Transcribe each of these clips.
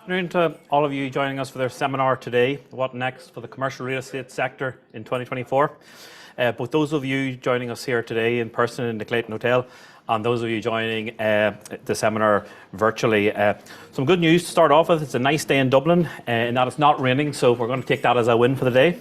Afternoon to all of you joining us for their seminar today, What Next for the Commercial Real Estate Sector in 2024. Both those of you joining us here today in person in the Clayton Hotel and those of you joining the seminar virtually. Some good news to start off with. It's a nice day in Dublin in that it's not raining, so we're going to take that as a win for the day.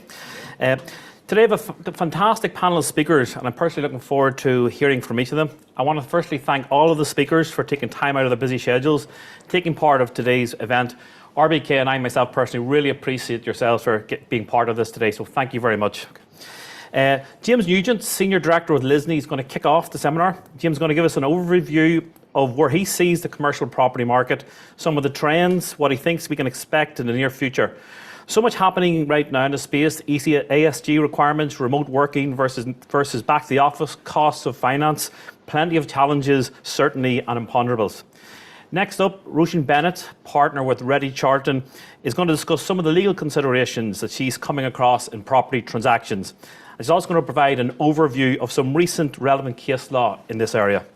Today I have a fantastic panel of speakers and I'm personally looking forward to hearing from each of them. I want to firstly thank all of the speakers for taking time out of their busy schedules, taking part of today's event. RBK and I myself personally really appreciate yourselves for being part of this today, so thank you very much. James Nugent, Senior Director with Lisney, is going to kick off the seminar. James is going to give us an overview of where he sees the commercial property market, some of the trends, what he thinks we can expect in the near future. So much happening right now in the space, ESG requirements, remote working versus back to the office, costs of finance, plenty of challenges, certainly, and imponderables. Next up, Roisin Bennett, partner with Reddy Charlton, is going to discuss some of the legal considerations that she's coming across in property transactions. She's also going to provide an overview of some recent relevant case law in this area.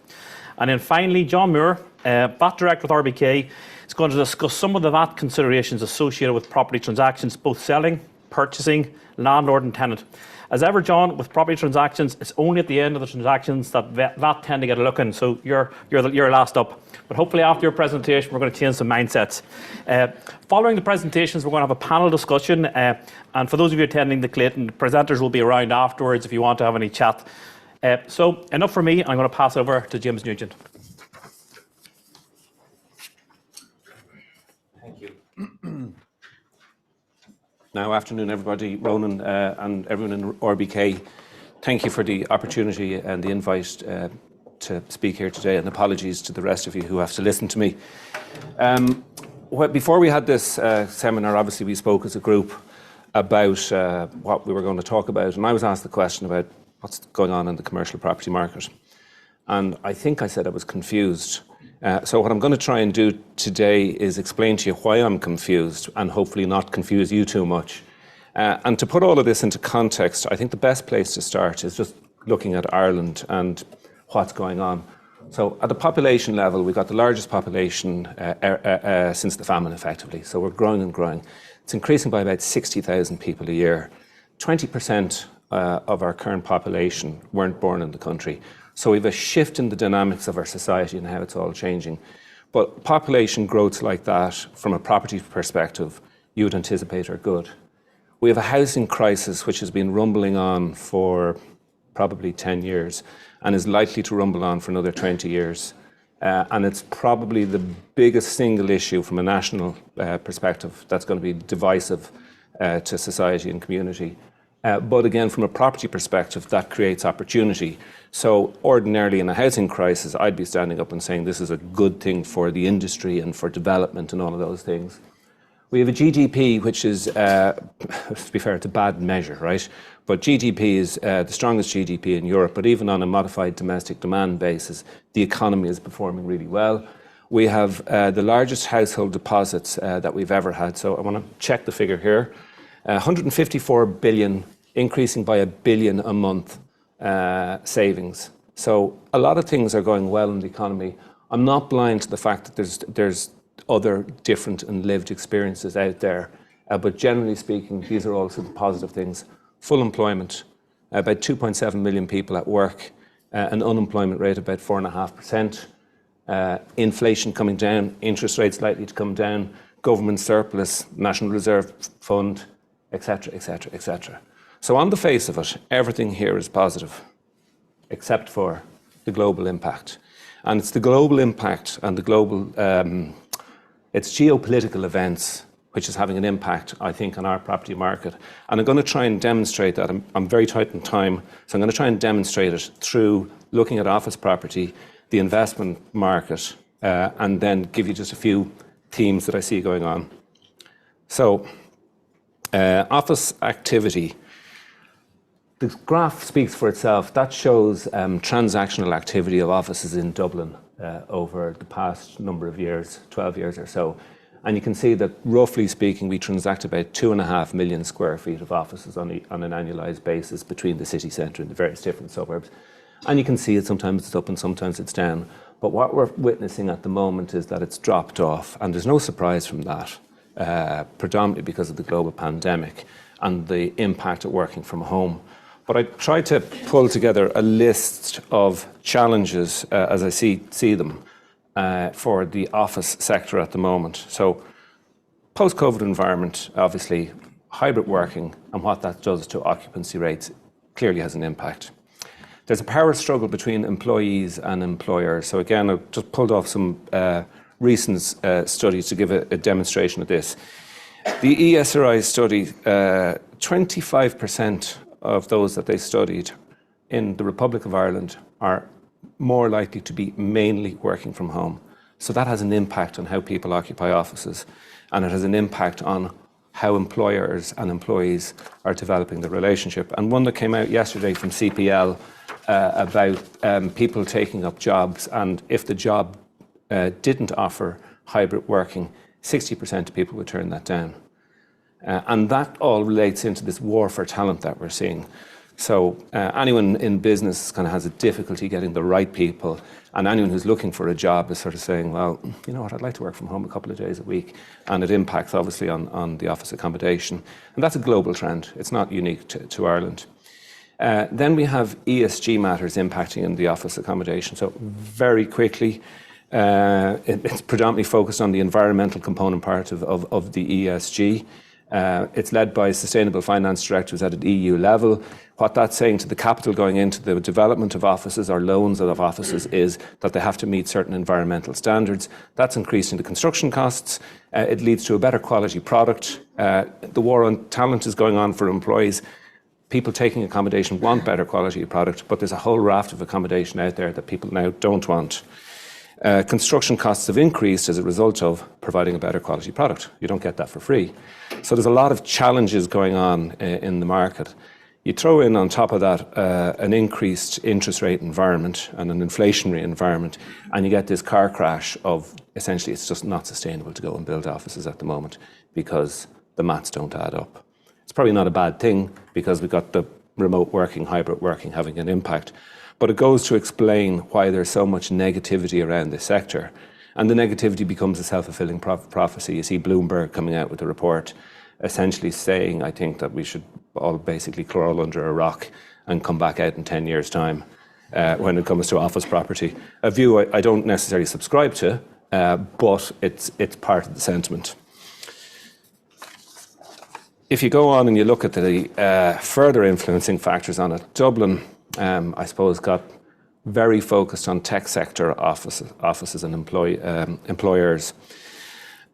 And then finally, John Moore, VAT Director with RBK, is going to discuss some of the VAT considerations associated with property transactions, both selling, purchasing, landlord and tenant. As ever, John, with property transactions, it's only at the end of the transactions that VAT tend to get a look in, so you're last up. But hopefully after your presentation, we're going to change some mindsets. Following the presentations, we're going to have a panel discussion, and for those of you attending the Clayton, the presenters will be around afterwards if you want to have any chat. So enough for me, I'm going to pass over to James Nugent. Thank you. Now, afternoon, everybody. Ronan and everyone in RBK, thank you for the opportunity and the invite to speak here today, and apologies to the rest of you who have to listen to me. Before we had this seminar, obviously we spoke as a group about what we were going to talk about, and I was asked the question about what's going on in the commercial property market. And I think I said I was confused. So what I'm going to try and do today is explain to you why I'm confused and hopefully not confuse you too much. And to put all of this into context, I think the best place to start is just looking at Ireland and what's going on. So at the population level, we've got the largest population since the famine, effectively. So we're growing and growing. It's increasing by about 60,000 people a year. 20% of our current population weren't born in the country. So we have a shift in the dynamics of our society and how it's all changing. But population growths like that, from a property perspective, you would anticipate are good. We have a housing crisis which has been rumbling on for probably 10 years and is likely to rumble on for another 20 years. And it's probably the biggest single issue from a national perspective that's going to be divisive to society and community. But again, from a property perspective, that creates opportunity. So ordinarily in a housing crisis, I'd be standing up and saying this is a good thing for the industry and for development and all of those things. We have a GDP, which is, to be fair, it's a bad measure, right? But GDP is the strongest GDP in Europe, but even on a modified domestic demand basis, the economy is performing really well. We have the largest household deposits that we've ever had. So I want to check the figure here. 154 billion, increasing by $1 billion a month savings. So a lot of things are going well in the economy. I'm not blind to the fact that there's other different and lived experiences out there. But generally speaking, these are also the positive things. Full employment, about 2.7 million people at work, an unemployment rate of about 4.5%, inflation coming down, interest rates likely to come down, government surplus, National Reserve Fund, etc., etc., etc. So on the face of it, everything here is positive, except for the global impact. And it's the global impact and the global, it's geopolitical events which is having an impact, I think, on our property market. And I'm going to try and demonstrate that. I'm very tight on time, so I'm going to try and demonstrate it through looking at office property, the investment market, and then give you just a few themes that I see going on. So, office activity. The graph speaks for itself. That shows transactional activity of offices in Dublin over the past number of years, 12 years or so. And you can see that, roughly speaking, we transact about 2.5 million square feet of offices on an annualised basis between the city centre and the various different suburbs. And you can see it, sometimes it's up and sometimes it's down. But what we're witnessing at the moment is that it's dropped off, and there's no surprise from that, predominantly because of the global pandemic and the impact of working from home. But I tried to pull together a list of challenges as I see them for the office sector at the moment. So post-COVID environment, obviously, hybrid working and what that does to occupancy rates clearly has an impact. There's a power struggle between employees and employers. So again, I've just pulled off some recent studies to give a demonstration of this. The ESRI study, 25% of those that they studied in the Republic of Ireland are more likely to be mainly working from home. So that has an impact on how people occupy offices, and it has an impact on how employers and employees are developing the relationship. And one that came out yesterday from CPL about people taking up jobs, and if the job didn't offer hybrid working, 60% of people would turn that down. And that all relates into this war for talent that we're seeing. So anyone in business kind of has a difficulty getting the right people, and anyone who's looking for a job is sort of saying, well, you know what, I'd like to work from home a couple of days a week. And it impacts obviously on the office accommodation. And that's a global trend. It's not unique to Ireland. Then we have ESG matters impacting in the office accommodation. So very quickly, it's predominantly focused on the environmental component part of the ESG. It's led by sustainable finance directors at an EU level. What that's saying to the capital going into the development of offices or loans of offices is that they have to meet certain environmental standards. That's increasing the construction costs. It leads to a better quality product. The war on talent is going on for employees. People taking accommodation want better quality product, but there's a whole raft of accommodation out there that people now don't want. Construction costs have increased as a result of providing a better quality product. You don't get that for free. So there's a lot of challenges going on in the market. You throw in on top of that an increased interest rate environment and an inflationary environment, and you get this car crash of essentially it's just not sustainable to go and build offices at the moment because the maths don't add up. It's probably not a bad thing because we've got the remote working, hybrid working having an impact. But it goes to explain why there's so much negativity around this sector. And the negativity becomes a self-fulfilling prophecy. You see Bloomberg coming out with a report essentially saying, I think, that we should all basically crawl under a rock and come back out in 10 years' time when it comes to office property. A view I don't necessarily subscribe to, but it's part of the sentiment. If you go on and you look at the further influencing factors on it, Dublin, I suppose, got very focused on tech sector offices and employers.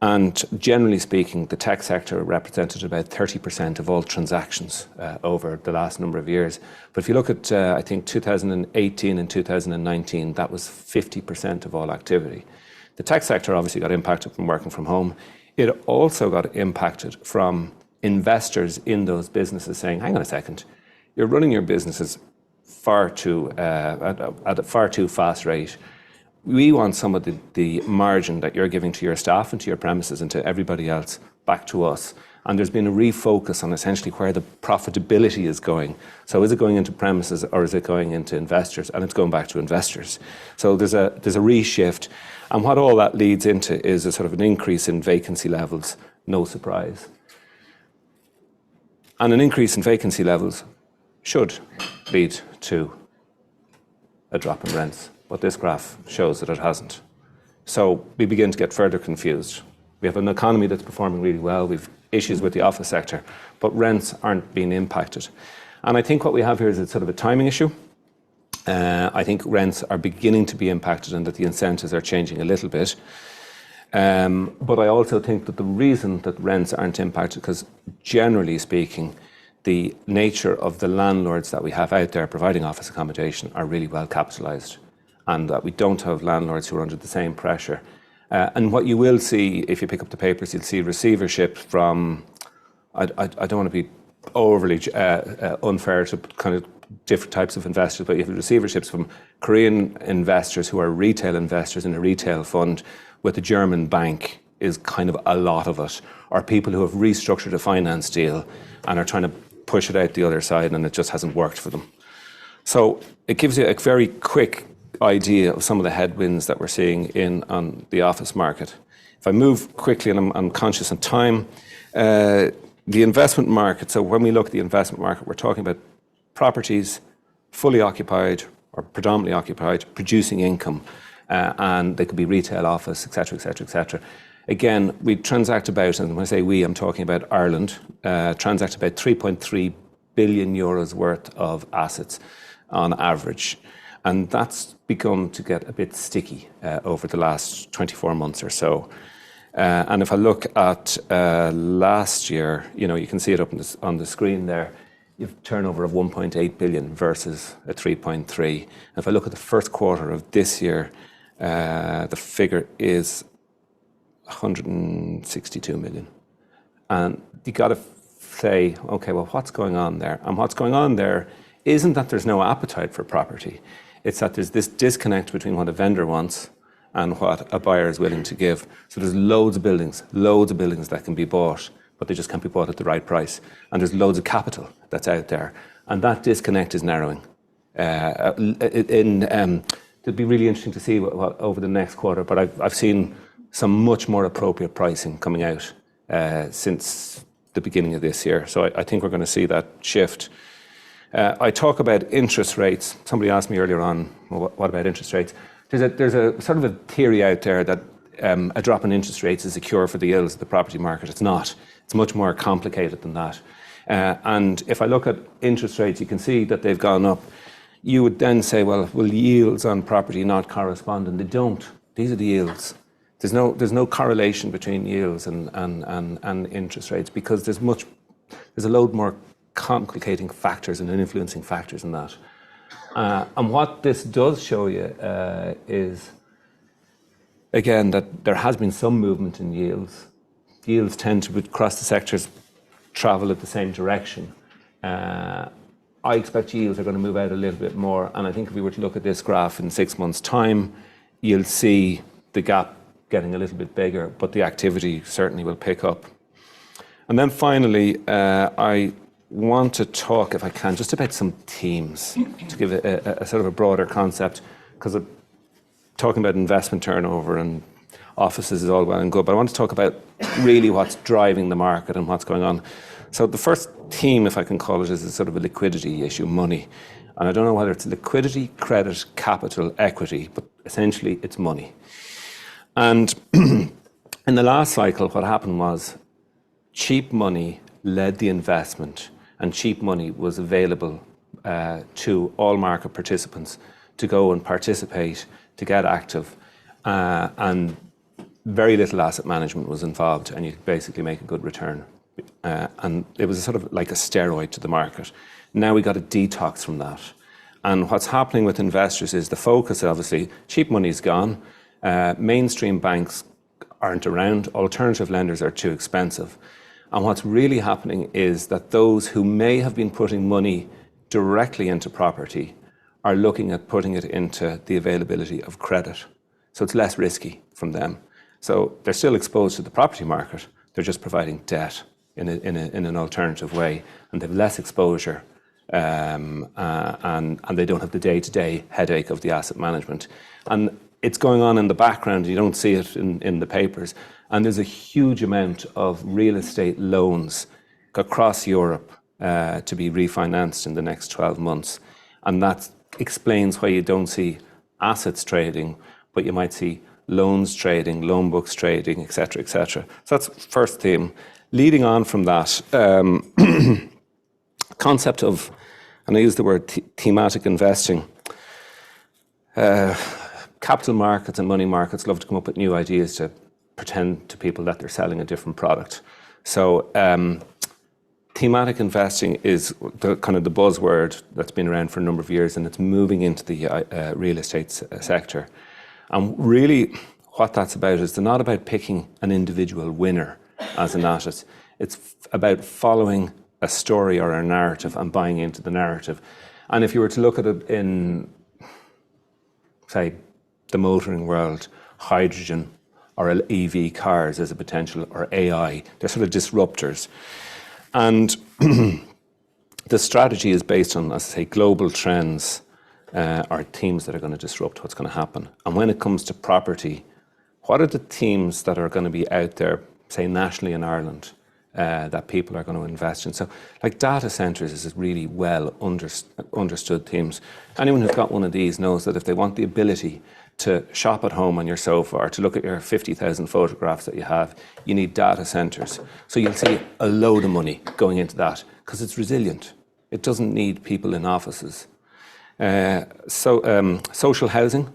And generally speaking, the tech sector represented about 30% of all transactions over the last number of years. But if you look at, I think, 2018 and 2019, that was 50% of all activity. The tech sector obviously got impacted from working from home. It also got impacted from investors in those businesses saying, hang on a second, you're running your businesses at a far too fast rate. We want some of the margin that you're giving to your staff and to your premises and to everybody else back to us. And there's been a refocus on essentially where the profitability is going. So is it going into premises or is it going into investors? And it's going back to investors. So there's a reshift. And what all that leads into is a sort of an increase in vacancy levels, no surprise. And an increase in vacancy levels should lead to a drop in rents. But this graph shows that it hasn't. So we begin to get further confused. We have an economy that's performing really well. We've issues with the office sector, but rents aren't being impacted. And I think what we have here is a sort of a timing issue. I think rents are beginning to be impacted and that the incentives are changing a little bit. But I also think that the reason that rents aren't impacted, because generally speaking, the nature of the landlords that we have out there providing office accommodation are really well capitalised, and that we don't have landlords who are under the same pressure. And what you will see, if you pick up the papers, you'll see receivership from, I don't want to be overly unfair to kind of different types of investors, but you have receiverships from Korean investors who are retail investors in a retail fund with a German bank is kind of a lot of it, or people who have restructured a finance deal and are trying to push it out the other side and it just hasn't worked for them. So it gives you a very quick idea of some of the headwinds that we're seeing on the office market. If I move quickly, and I'm conscious of time, the investment market. So when we look at the investment market, we're talking about properties fully occupied or predominantly occupied, producing income, and they could be retail, office, etc., etc., etc. Again, we transact about, and when I say we, I'm talking about Ireland, transact about 3.3 billion euros worth of assets on average. And that's begun to get a bit sticky over the last 24 months or so. And if I look at last year, you can see it up on the screen there. You've turnover of 1.8 billion versus a 3.3. If I look at the first quarter of this year, the figure is 162 million. And you got to say, okay, well, what's going on there? And what's going on there isn't that there's no appetite for property. It's that there's this disconnect between what a vendor wants and what a buyer is willing to give. So there's loads of buildings that can be bought, but they just can't be bought at the right price. And there's loads of capital that's out there. And that disconnect is narrowing. It'd be really interesting to see what over the next quarter, but I've seen some much more appropriate pricing coming out since the beginning of this year. So I think we're going to see that shift. I talk about interest rates. Somebody asked me earlier on, well, what about interest rates? There's a sort of a theory out there that a drop in interest rates is a cure for the ills of the property market. It's not. It's much more complicated than that. And if I look at interest rates, you can see that they've gone up. You would then say, well, will yields on property not correspond? And they don't. These are the yields. There's no correlation between yields and interest rates because there's a load more complicating factors and influencing factors in that. And what this does show you is, again, that there has been some movement in yields. Yields tend to, across the sectors, travel at the same direction. I expect yields are going to move out a little bit more, and I think if we were to look at this graph in 6 months' time, you'll see the gap getting a little bit bigger, but the activity certainly will pick up. And then finally, I want to talk, if I can, just about some themes to give a sort of a broader concept, because talking about investment turnover and offices is all well and good, but I want to talk about really what's driving the market and what's going on. So the first theme, if I can call it, is a sort of a liquidity issue, money. And I don't know whether it's liquidity, credit, capital, equity, but essentially it's money. And in the last cycle, what happened was cheap money led the investment, and cheap money was available to all market participants to go and participate, to get active, and very little asset management was involved, and you could basically make a good return. And it was sort of like a steroid to the market. Now we got a detox from that. And what's happening with investors is the focus, obviously, cheap money's gone, mainstream banks aren't around, alternative lenders are too expensive. And what's really happening is that those who may have been putting money directly into property are looking at putting it into the availability of credit. So it's less risky from them. So they're still exposed to the property market, they're just providing debt in an alternative way, and they have less exposure, and they don't have the day-to-day headache of the asset management. And it's going on in the background, you don't see it in the papers, and there's a huge amount of real estate loans across Europe to be refinanced in the next 12 months. And that explains why you don't see assets trading, but you might see loans trading, loan books trading, etc., etc. So that's first theme. Leading on from that, concept of, and I use the word thematic investing, capital markets and money markets love to come up with new ideas to pretend to people that they're selling a different product. So thematic investing is the kind of the buzzword that's been around for a number of years, and it's moving into the real estate sector. And really what that's about is they're not about picking an individual winner as an asset. It's about following a story or a narrative and buying into the narrative. And if you were to look at it in, say, the motoring world, hydrogen or EV cars as a potential, or AI, they're sort of disruptors. And the strategy is based on, as I say, global trends are themes that are going to disrupt what's going to happen. And when it comes to property, what are the themes that are going to be out there, say nationally in Ireland, that people are going to invest in? So like data centres is really well understood themes. Anyone who's got one of these knows that if they want the ability to shop at home on your sofa or to look at your 50,000 photographs that you have, you need data centres. So you'll see a load of money going into that because it's resilient. It doesn't need people in offices. Social housing.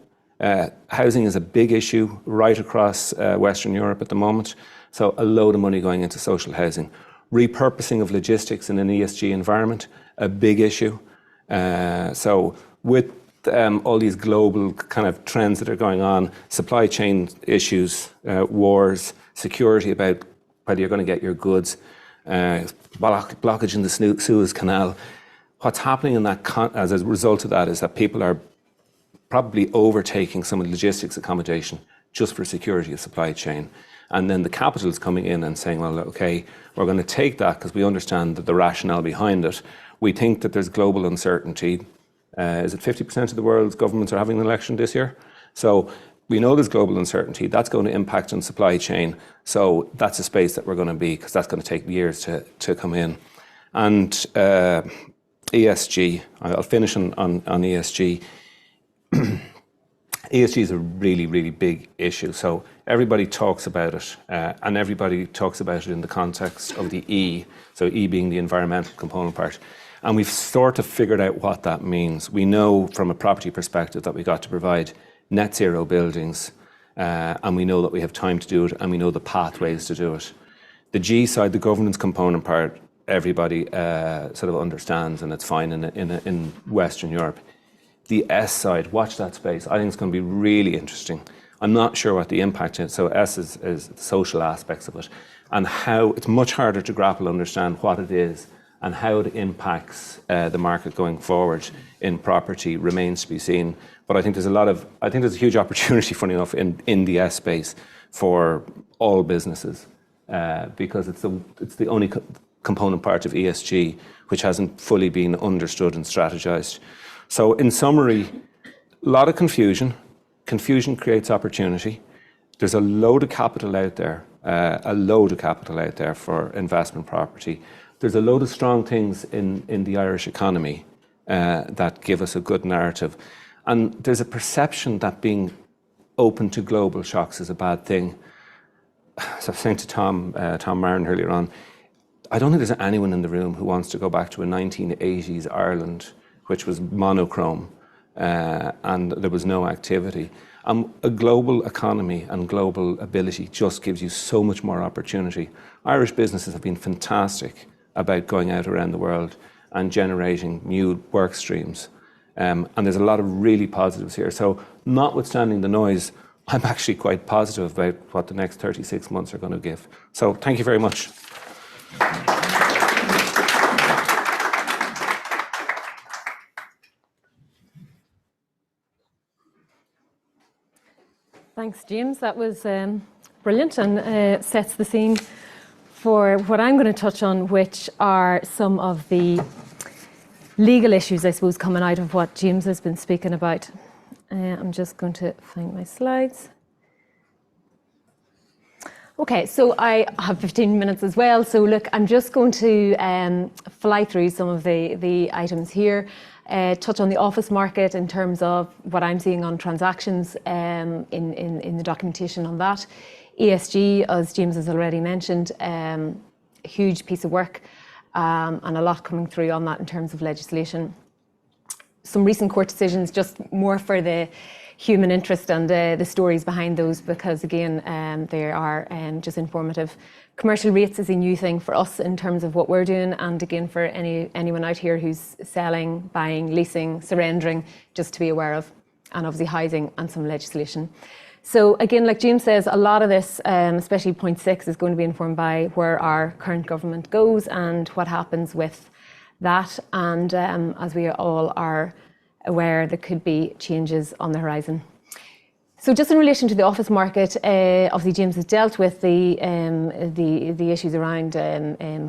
Housing is a big issue right across Western Europe at the moment. So a load of money going into social housing. Repurposing of logistics in an ESG environment, a big issue. So with all these global kind of trends that are going on, supply chain issues, wars, security about whether you're going to get your goods, blockage in the Suez Canal. What's happening in that as a result of that is that people are probably overtaking some of the logistics accommodation just for security of supply chain. And then the capital is coming in and saying, well, okay, we're going to take that because we understand that the rationale behind it. We think that there's global uncertainty. Is it 50% of the world's governments are having an election this year? So we know there's global uncertainty. That's going to impact on supply chain. So that's a space that we're going to be, because that's going to take years to come in. And ESG, I'll finish on ESG. ESG is a really, really big issue. So everybody talks about it, and everybody talks about it in the context of the E, so E being the environmental component part. And we've sort of figured out what that means. We know from a property perspective that we got to provide net zero buildings, and we know that we have time to do it, and we know the pathways to do it. The G side, the governance component part, everybody sort of understands, and it's fine in Western Europe. The S side, watch that space. I think it's going to be really interesting. I'm not sure what the impact is. So S is the social aspects of it, and how it's much harder to grapple, understand what it is and how it impacts the market going forward in property remains to be seen. But I think there's a huge opportunity, funny enough, in the S space for all businesses, because it's the only component part of ESG which hasn't fully been understood and strategized. So in summary, a lot of confusion. Confusion creates opportunity. There's a load of capital out there, for investment property. There's a load of strong things in the Irish economy that give us a good narrative. And there's a perception that being open to global shocks is a bad thing. As I was saying to Tom Marin earlier on, I don't think there's anyone in the room who wants to go back to a 1980s Ireland, which was monochrome, and there was no activity. A global economy and global ability just gives you so much more opportunity. Irish businesses have been fantastic about going out around the world and generating new work streams. And there's a lot of really positives here. So notwithstanding the noise, I'm actually quite positive about what the next 36 months are going to give. So thank you very much. Thanks, James. That was brilliant and sets the scene for what I'm going to touch on, which are some of the legal issues, I suppose, coming out of what James has been speaking about. I'm just going to find my slides. Okay, so I have 15 minutes as well. So look, I'm just going to fly through some of the items here. Touch on the office market in terms of what I'm seeing on transactions in the documentation on that. ESG, as James has already mentioned, a huge piece of work and a lot coming through on that in terms of legislation. Some recent court decisions, just more for the human interest and the stories behind those, because again, they are just informative. Commercial rates is a new thing for us in terms of what we're doing, and again for anyone out here who's selling, buying, leasing, surrendering, just to be aware of, and obviously housing and some legislation. So again, like James says, a lot of this, especially point 6, is going to be informed by where our current government goes and what happens with that. And as we all are aware, there could be changes on the horizon. So just in relation to the office market, obviously James has dealt with the issues around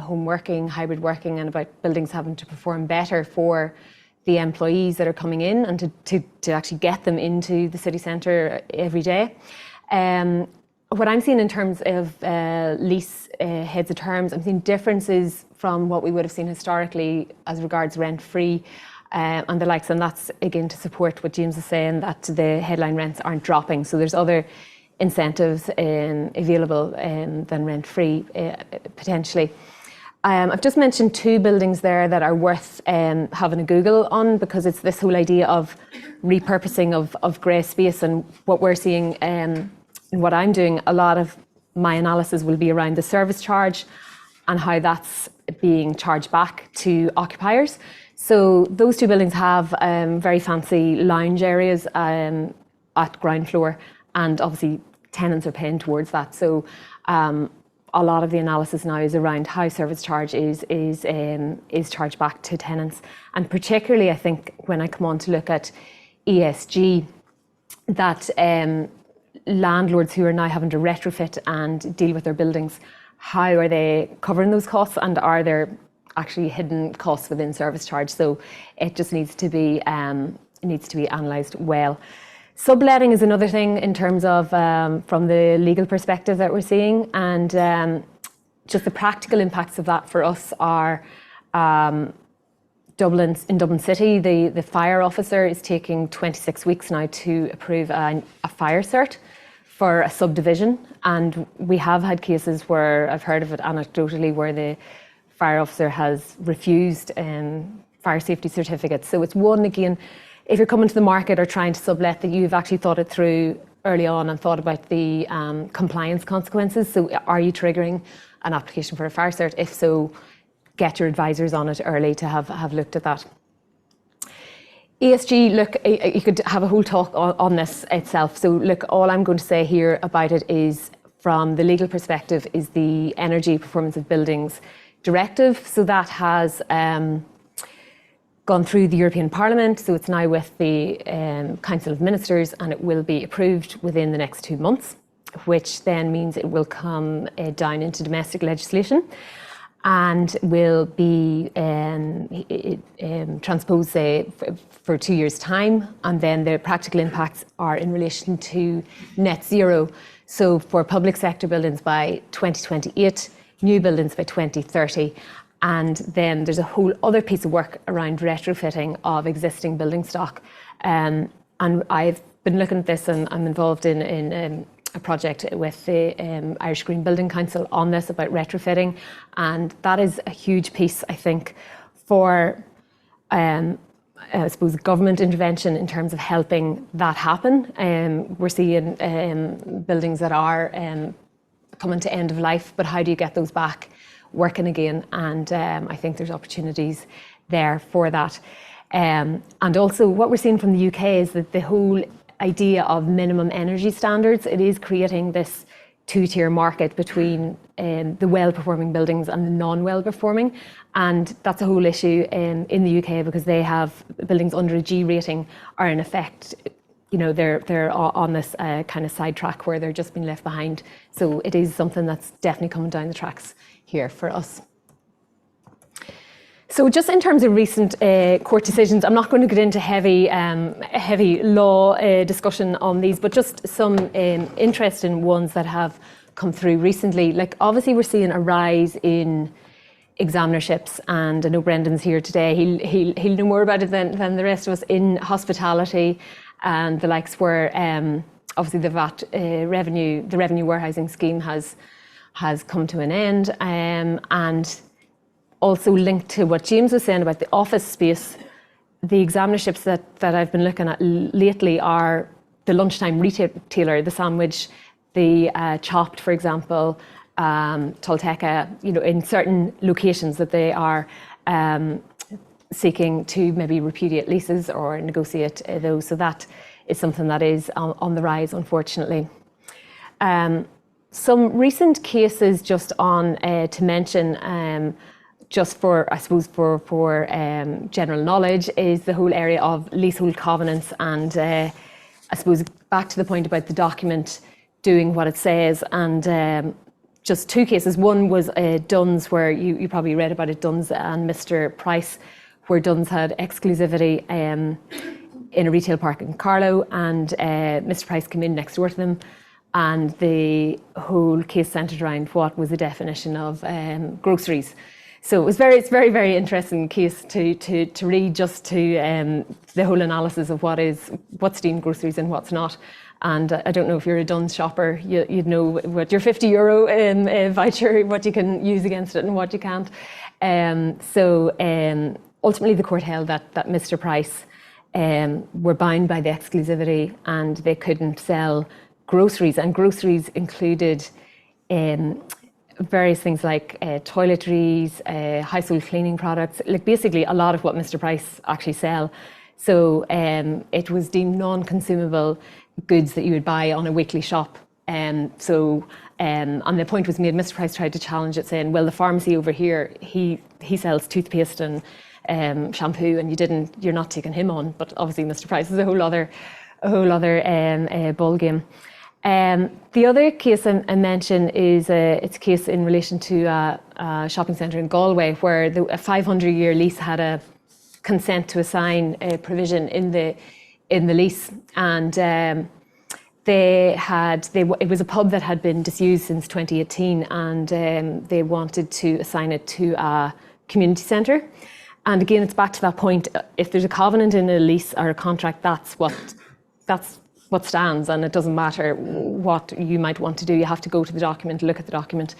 home working, hybrid working, and about buildings having to perform better for the employees that are coming in and to actually get them into the city centre every day. What I'm seeing in terms of lease heads of terms, I'm seeing differences from what we would have seen historically as regards rent-free and the likes, and that's again to support what James is saying, that the headline rents aren't dropping. So there's other incentives available than rent-free potentially. I've just mentioned 2 buildings there that are worth having a Google on, because it's this whole idea of repurposing of grey space, and what we're seeing and what I'm doing, a lot of my analysis will be around the service charge and how that's being charged back to occupiers. So those 2 buildings have very fancy lounge areas at ground floor, and obviously tenants are paying towards that. So a lot of the analysis now is around how service charge is charged back to tenants, and particularly I think when I come on to look at ESG, that landlords who are now having to retrofit and deal with their buildings, how are they covering those costs, and are there actually hidden costs within service charge? So it just needs to be analysed well. Subletting is another thing in terms of from the legal perspective that we're seeing, and just the practical impacts of that for us are in Dublin City, the fire officer is taking 26 weeks now to approve a fire cert for a subdivision, and we have had cases where I've heard of it anecdotally where the fire officer has refused fire safety certificates. So it's one, again, if you're coming to the market or trying to sublet, that you've actually thought it through early on and thought about the compliance consequences. So are you triggering an application for a fire cert? If so, get your advisors on it early to have looked at that. ESG, look, you could have a whole talk on this itself. So look, all I'm going to say here about it is, from the legal perspective, is the Energy Performance of Buildings Directive. So that has gone through the European Parliament. So it's now with the Council of Ministers, and it will be approved within the next 2 months, which then means it will come down into domestic legislation and will be transposed, say, for 2 years' time. And then the practical impacts are in relation to net zero. So for public sector buildings by 2028, new buildings by 2030. And then there's a whole other piece of work around retrofitting of existing building stock. And I've been looking at this, and I'm involved in a project with the Irish Green Building Council on this about retrofitting, and that is a huge piece, I think, for I suppose government intervention in terms of helping that happen. We're seeing buildings that are coming to end of life, but how do you get those back working again? And I think there's opportunities there for that. And also what we're seeing from the UK is that the whole idea of minimum energy standards, it is creating this two-tier market between the well-performing buildings and the non-well-performing. And that's a whole issue in the UK, because they have buildings under a G rating are in effect, you know, they're on this kind of sidetrack where they're just being left behind. So it is something that's definitely coming down the tracks here for us. So just in terms of recent court decisions, I'm not going to get into heavy law discussion on these, but just some interesting ones that have come through recently. Like, obviously we're seeing a rise in examinerships, and I know Brendan's here today. He'll know more about it than the rest of us in hospitality and the likes, where obviously the VAT the revenue warehousing scheme has come to an end, and also linked to what James was saying about the office space. The examinerships that I've been looking at lately are the lunchtime retailer, the sandwich, the Chopped, for example, Tolteca, you know, in certain locations that they are seeking to maybe repudiate leases or negotiate those. So that is something that is on the rise, unfortunately. Some recent cases just on to mention, just for, I suppose, for general knowledge, is the whole area of leasehold covenants, and I suppose back to the point about the document doing what it says, and just two cases. One was Dunn's, where you probably read about it, Dunn's and Mr. Price, where Dunn's had exclusivity in a retail park in Carlow, and Mr. Price came in next door to them, and the whole case centred around what was the definition of groceries. So it's very, very interesting case to read, just to the whole analysis of what's deemed groceries and what's not. And I don't know if you're a Dunn's shopper, you'd know what your €50 voucher, what you can use against it and what you can't. Ultimately the court held that Mr. Price were bound by the exclusivity and they couldn't sell groceries, and groceries included various things like toiletries, household cleaning products, like basically a lot of what Mr. Price actually sell. So it was deemed non-consumable goods that you would buy on a weekly shop. And the point was made, Mr. Price tried to challenge it, saying, well, the pharmacy over here, he sells toothpaste and shampoo, and you're not taking him on. But obviously Mr. Price is a whole other ball game. The other case I mention is it's a case in relation to a shopping centre in Galway, where a 500-year lease had a consent to assign a provision in the lease, and it was a pub that had been disused since 2018, and they wanted to assign it to a community centre. And again, it's back to that point: if there's a covenant in a lease or a contract, that's what stands, and it doesn't matter what you might want to do. You have to go to the document, look at the document.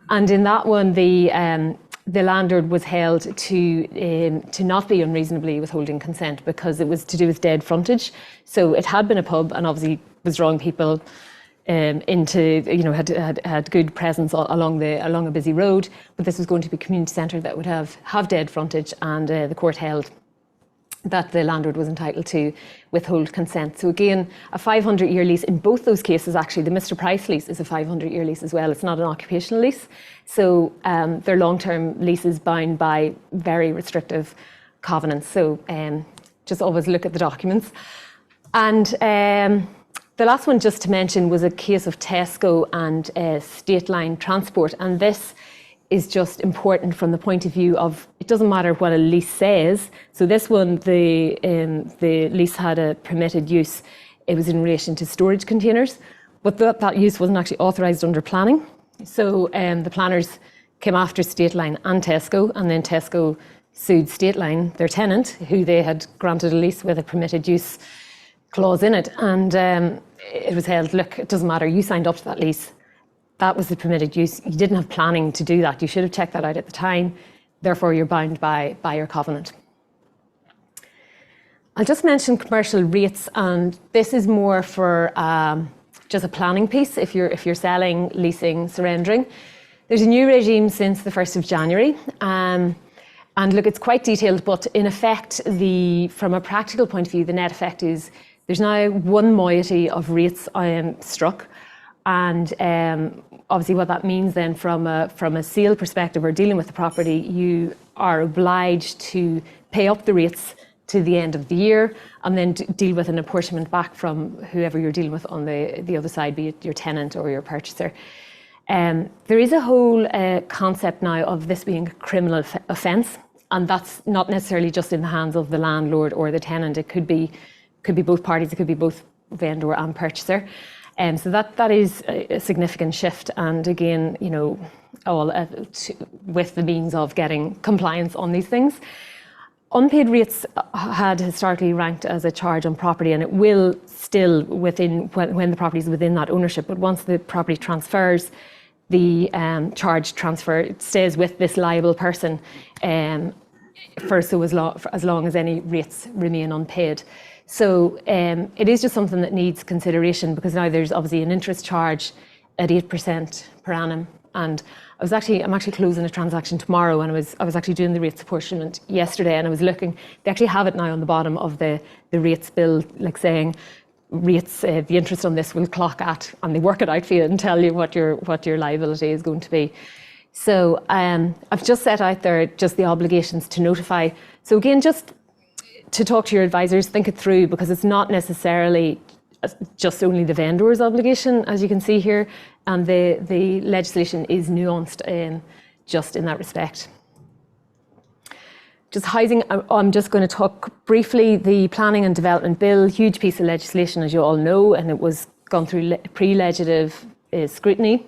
And in that one, the landlord was held to not be unreasonably withholding consent, because it was to do with dead frontage. So it had been a pub, and obviously was drawing people into, had good presence along a busy road. But this was going to be a community centre that would have dead frontage, and the court held that the landlord was entitled to withhold consent. So again, a 500-year lease. In both those cases, actually, the Mr. Price lease is a 500-year lease as well. It's not an occupational lease. So they're long-term leases bound by very restrictive covenants. So just always look at the documents. And the last one just to mention was a case of Tesco and State Line Transport. And this is just important from the point of view of, it doesn't matter what a lease says. So this one, the lease had a permitted use. It was in relation to storage containers, but that use wasn't actually authorised under planning. So the planners came after State Line and Tesco, and then Tesco sued State Line, their tenant, who they had granted a lease with a permitted use clause in it. And it was held, look, it doesn't matter, you signed up to that lease. That was the permitted use. You didn't have planning to do that. You should have checked that out at the time. Therefore, you're bound by your covenant. I'll just mention commercial rates, and this is more for just a planning piece if you're selling, leasing, surrendering. There's a new regime since the 1st of January. And look, it's quite detailed, but in effect, from a practical point of view, the net effect is there's now one moiety of rates struck. And obviously what that means then from a sale perspective or dealing with the property, you are obliged to pay up the rates to the end of the year and then deal with an apportionment back from whoever you're dealing with on the other side, be it your tenant or your purchaser. There is a whole concept now of this being a criminal offence, and that's not necessarily just in the hands of the landlord or the tenant. It could be both parties, it could be both vendor and purchaser. So that is a significant shift, and again, all with the means of getting compliance on these things. Unpaid rates had historically ranked as a charge on property, and it will still when the property is within that ownership. But once the property transfers, the charge transfer stays with this liable person for as long as any rates remain unpaid. So it is just something that needs consideration, because now there's obviously an interest charge at 8% per annum. And I'm actually closing a transaction tomorrow, and I was actually doing the rates apportionment yesterday, and I was looking. They actually have it now on the bottom of the rates bill, like saying rates, the interest on this will clock at, and they work it out for you and tell you what your liability is going to be. So I've just set out there just the obligations to notify. So again, just to talk to your advisors, think it through, because it's not necessarily just only the vendor's obligation, as you can see here, and the legislation is nuanced just in that respect. just housing, I'm just going to talk briefly. The Planning and Development Bill, huge piece of legislation, as you all know, and it was gone through pre-legislative scrutiny.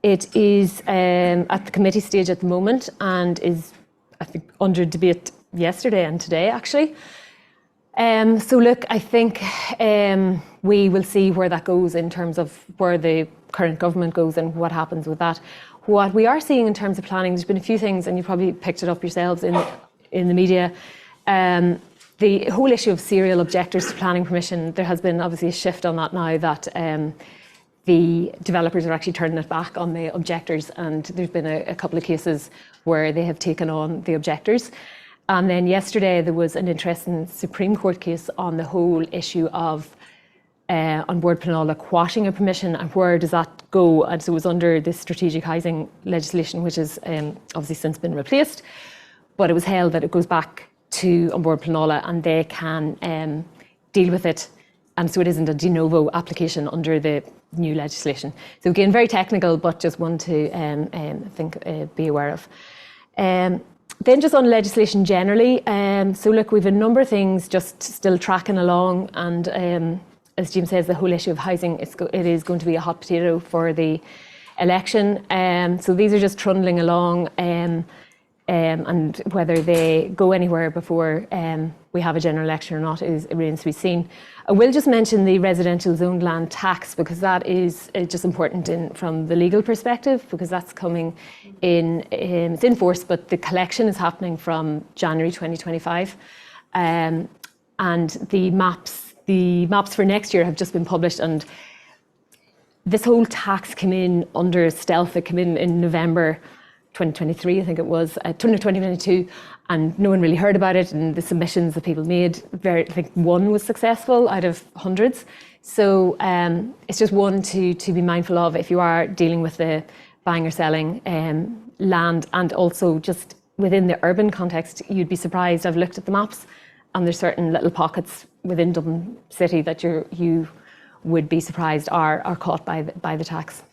It is at the committee stage at the moment and is, I think, under debate yesterday and today, actually. So look, I think we will see where that goes in terms of where the current government goes and what happens with that. What we are seeing in terms of planning, there's been a few things, and you probably picked it up yourselves in the media. The whole issue of serial objectors to planning permission, there has been obviously a shift on that now, that the developers are actually turning it back on the objectors, and there's been a couple of cases where they have taken on the objectors. And then yesterday there was an interesting Supreme Court case on the whole issue of on Board Pleanála quashing a permission, and where does that go? And so it was under the strategic housing legislation, which has obviously since been replaced, but it was held that it goes back to on Board Pleanála and they can deal with it, and so it isn't a de novo application under the new legislation. So again, very technical, but just one to be aware of. Then just on legislation generally, so look, we've a number of things just still tracking along, and as James says, the whole issue of housing, it is going to be a hot potato for the election. So these are just trundling along, and whether they go anywhere before we have a general election or not remains to be seen. I will just mention the residential zoned land tax, because that is just important from the legal perspective, because that's coming in, it's in force, but the collection is happening from January 2025. And the maps for next year have just been published, and this whole tax came in under stealth. It came in November 2023, I think it was, 2022, and no one really heard about it, and the submissions that people made, I think one was successful out of hundreds. So it's just one to be mindful of if you are dealing with the buying or selling land, and also just within the urban context. You'd be surprised, I've looked at the maps, and there's certain little pockets within Dublin City that you would be surprised are caught by the tax.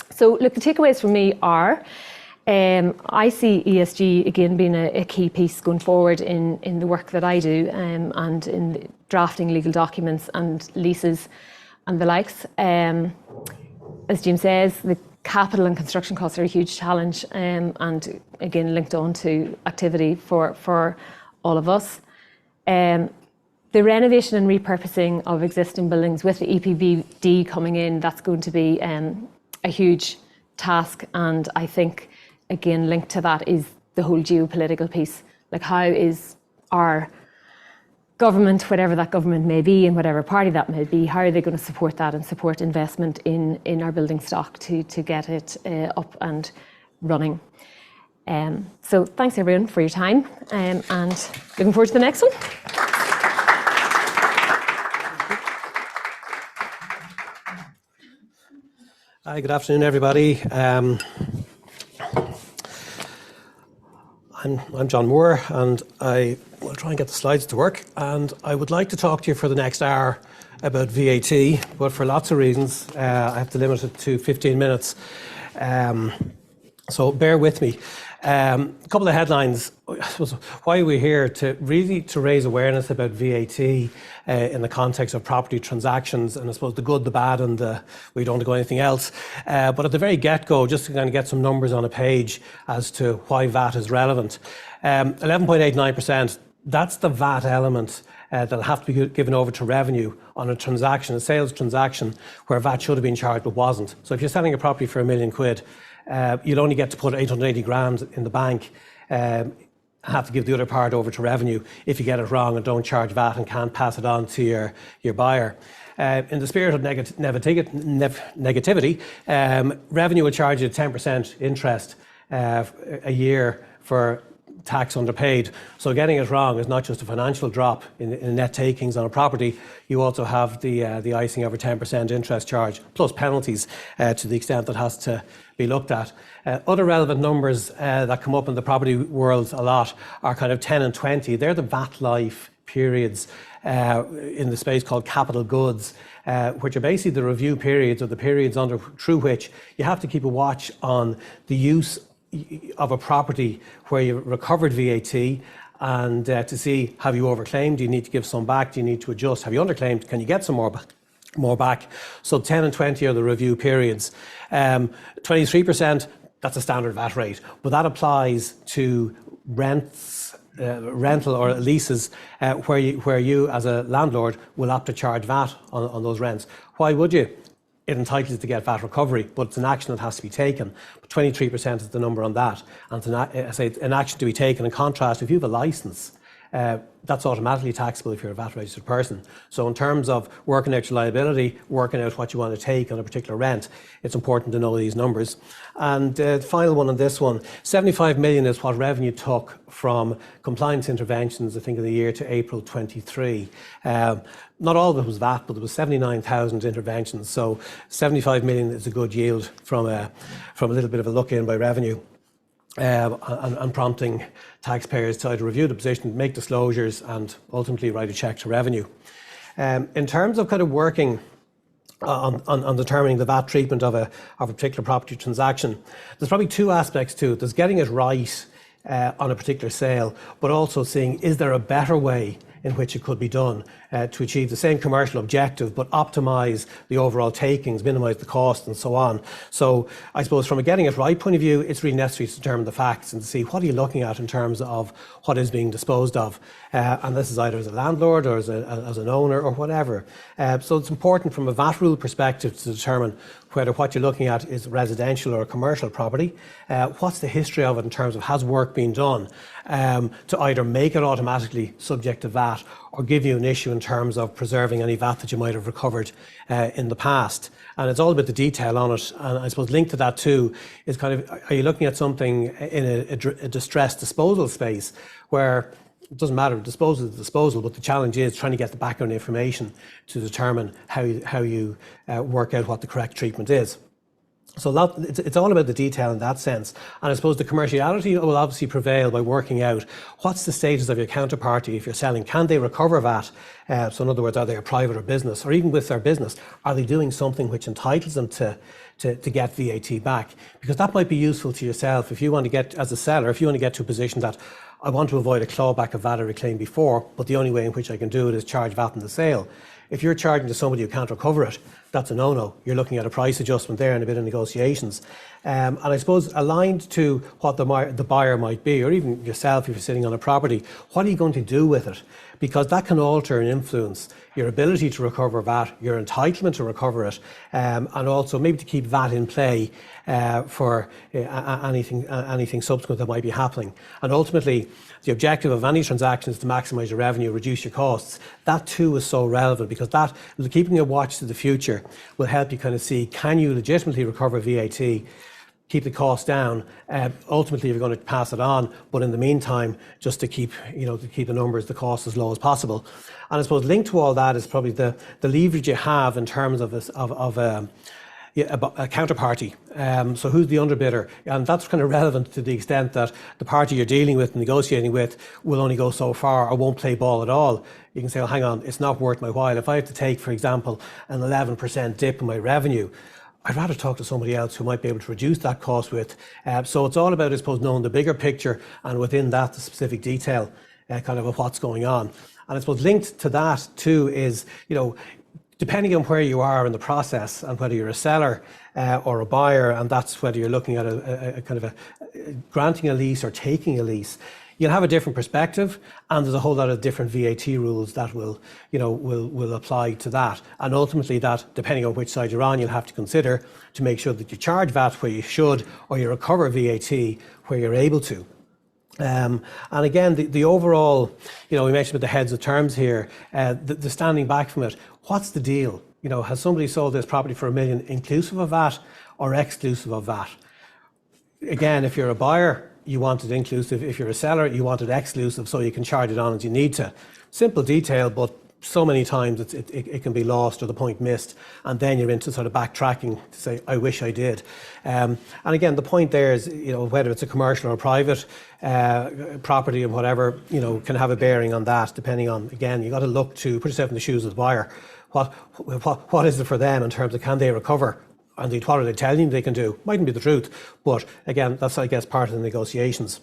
So look, the takeaways for me are, I see ESG again being a key piece going forward in the work that I do, and in drafting legal documents and leases and the likes. As Jim says, the capital and construction costs are a huge challenge, and again linked on to activity for all of us. The renovation and repurposing of existing buildings with the EPBD coming in, that's going to be a huge task, and I think again linked to that is the whole geopolitical piece. Like, how is our government, whatever that government may be and whatever party that may be, how are they going to support that and support investment in our building stock to get it up and running. So thanks everyone for your time, and looking forward to the next one. Hi, good afternoon, everybody. I'm John Moore, and I will try and get the slides to work. And I would like to talk to you for the next hour about VAT, but for lots of reasons, I have to limit it to 15 minutes. So bear with me. A couple of headlines. I suppose why we're here to raise awareness about VAT in the context of property transactions, and I suppose the good, the bad, and we don't want to go anything else. But at the very get-go, just to kind of get some numbers on a page as to why VAT is relevant. 11.89%, that's the VAT element that'll have to be given over to revenue on a transaction, a sales transaction, where VAT should have been charged but wasn't. So if you're selling a property for £1 million, you'll only get to put 880 grand in the bank, have to give the other part over to revenue if you get it wrong and don't charge VAT and can't pass it on to your buyer. In the spirit of negativity, revenue will charge you 10% interest a year for tax underpaid. So getting it wrong is not just a financial drop in net takings on a property, you also have the icing over 10% interest charge, plus penalties to the extent that has to be looked at. Other relevant numbers that come up in the property world a lot are kind of 10 and 20. They're the VAT life periods in the space called capital goods, which are basically the review periods, or the periods through which you have to keep a watch on the use of a property where you recovered VAT, and to see, have you overclaimed? Do you need to give some back? Do you need to adjust? Have you underclaimed? Can you get some more back? So 10 and 20 are the review periods. 23%, that's a standard VAT rate, but that applies to rents, rental or leases where you as a landlord will opt to charge VAT on those rents. Why would you? It entitles you to get VAT recovery, but it's an action that has to be taken. But 23% is the number on that. And it's an action to be taken. In contrast, if you have a licence, that's automatically taxable if you're a VAT registered person. So in terms of working out your liability, working out what you want to take on a particular rent, it's important to know these numbers. And the final one on this one, 75 million is what revenue took from compliance interventions, I think, in the year to April 23. Not all of it was VAT, but there was 79,000 interventions. So 75 million is a good yield from a little bit of a look in by revenue. And prompting taxpayers to either review the position, make disclosures, and ultimately write a cheque to revenue. In terms of kind of working on determining the VAT treatment of a particular property transaction, there's probably two aspects to it. There's getting it right on a particular sale, but also seeing, is there a better way in which it could be done to achieve the same commercial objective but optimise the overall takings, minimise the cost and so on. So I suppose from a getting it right point of view, it's really necessary to determine the facts and to see what are you looking at in terms of what is being disposed of. And this is either as a landlord or as an owner or whatever. So it's important from a VAT rule perspective to determine whether what you're looking at is residential or a commercial property. What's the history of it in terms of has work been done to either make it automatically subject to VAT or give you an issue in terms of preserving any VAT that you might have recovered in the past. And it's all about the detail on it. And I suppose linked to that too is kind of, are you looking at something in a distressed disposal space where it doesn't matter, disposal is disposal, but the challenge is trying to get the background information to determine how you work out what the correct treatment is. So it's all about the detail in that sense. And I suppose the commerciality will obviously prevail by working out what's the status of your counterparty if you're selling. Can they recover VAT? So in other words, are they a private or business? Or even with their business, are they doing something which entitles them to get VAT back? Because that might be useful to yourself if you want to get, as a seller, if you want to get to a position that I want to avoid a clawback of VAT I reclaimed before, but the only way in which I can do it is charge VAT on the sale. If you're charging to somebody who can't recover it, that's a no-no. You're looking at a price adjustment there and a bit of negotiations. And I suppose aligned to what the buyer might be, or even yourself if you're sitting on a property, what are you going to do with it? Because that can alter and influence your ability to recover VAT, your entitlement to recover it, and also maybe to keep VAT in play for anything subsequent that might be happening. And ultimately, the objective of any transaction is to maximise your revenue, reduce your costs. That too is so relevant because that, keeping a watch to the future, will help you kind of see, can you legitimately recover VAT, keep the cost down. Ultimately, you're going to pass it on, but in the meantime, just to keep the numbers, the cost as low as possible. And I suppose linked to all that is probably the leverage you have in terms of a counterparty. So who's the underbidder? And that's kind of relevant to the extent that the party you're dealing with and negotiating with will only go so far or won't play ball at all. You can say, oh, hang on, it's not worth my while. If I have to take, for example, an 11% dip in my revenue, I'd rather talk to somebody else who might be able to reduce that cost with. So it's all about, I suppose, knowing the bigger picture and within that, the specific detail kind of what's going on. And I suppose linked to that too is, depending on where you are in the process and whether you're a seller or a buyer, and that's whether you're looking at a kind of a granting a lease or taking a lease, you'll have a different perspective, and there's a whole lot of different VAT rules that will apply to that. And ultimately that, depending on which side you're on, you'll have to consider to make sure that you charge VAT where you should, or you recover VAT where you're able to. And again, the overall, we mentioned about the heads of terms here, the standing back from it, what's the deal? Has somebody sold this property for $1 million inclusive of VAT or exclusive of VAT? Again, if you're a buyer, you want it inclusive. If you're a seller, you want it exclusive so you can charge it on as you need to. Simple detail, but so many times it can be lost or the point missed, and then you're into sort of backtracking to say, I wish I did. And again, the point there is, whether it's a commercial or a private property and whatever, can have a bearing on that, depending on, again, you've got to look to put yourself in the shoes of the buyer. What is it for them in terms of can they recover and what are they telling you they can do? Mightn't be the truth, but again, that's, I guess, part of the negotiations.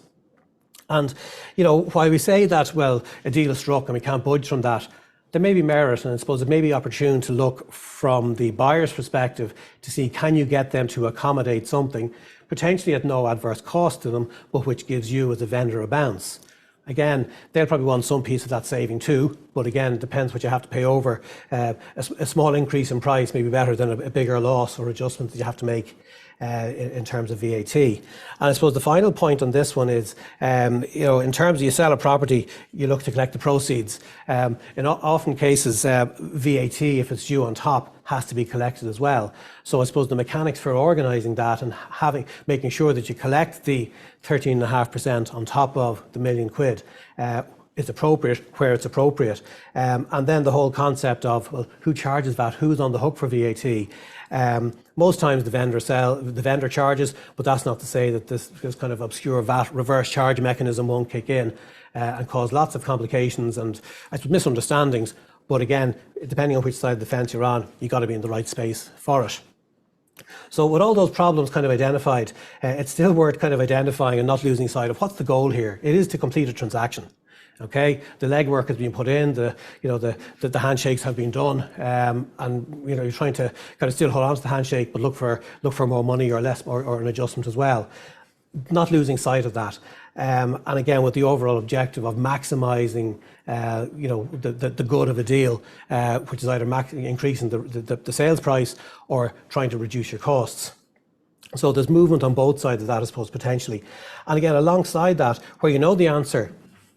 And, while we say that, well, a deal is struck and we can't budge from that, there may be merit, and I suppose it may be opportune to look from the buyer's perspective to see, can you get them to accommodate something, potentially at no adverse cost to them, but which gives you as a vendor a bounce. Again, they'll probably want some piece of that saving too, but again, it depends what you have to pay over. A small increase in price may be better than a bigger loss or adjustment that you have to make in terms of VAT. And I suppose the final point on this one is, in terms of you sell a property, you look to collect the proceeds. In often cases, VAT, if it's due on top, has to be collected as well. So I suppose the mechanics for organising that and making sure that you collect the 13.5% on top of the £1,000,000 is appropriate where it's appropriate. And then the whole concept of, well, who charges that? Who's on the hook for VAT? Most times the vendor charges, but that's not to say that this kind of obscure VAT reverse charge mechanism won't kick in and cause lots of complications and misunderstandings. But again, depending on which side of the fence you're on, you've got to be in the right space for it. So with all those problems kind of identified, it's still worth kind of identifying and not losing sight of what's the goal here. It is to complete a transaction. Okay, the legwork has been put in, the handshakes have been done, and you're trying to kind of still hold on to the handshake, but look for more money or less or an adjustment as well. Not losing sight of that, and again with the overall objective of maximising, the good of a deal, which is either increasing the sales price or trying to reduce your costs. So there's movement on both sides of that, I suppose, potentially. And again, alongside that, where you know the answer,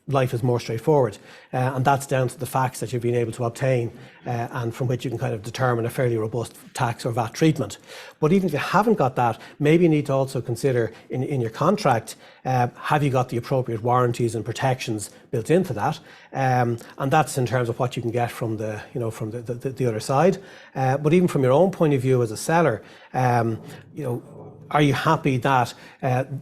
life is more straightforward, and that's down to the facts that you've been able to obtain and from which you can kind of determine a fairly robust tax or VAT treatment. But even if you haven't got that, maybe you need to also consider in your contract, have you got the appropriate warranties and protections built into that, and that's in terms of what you can get from the other side. But even from your own point of view as a seller, are you happy that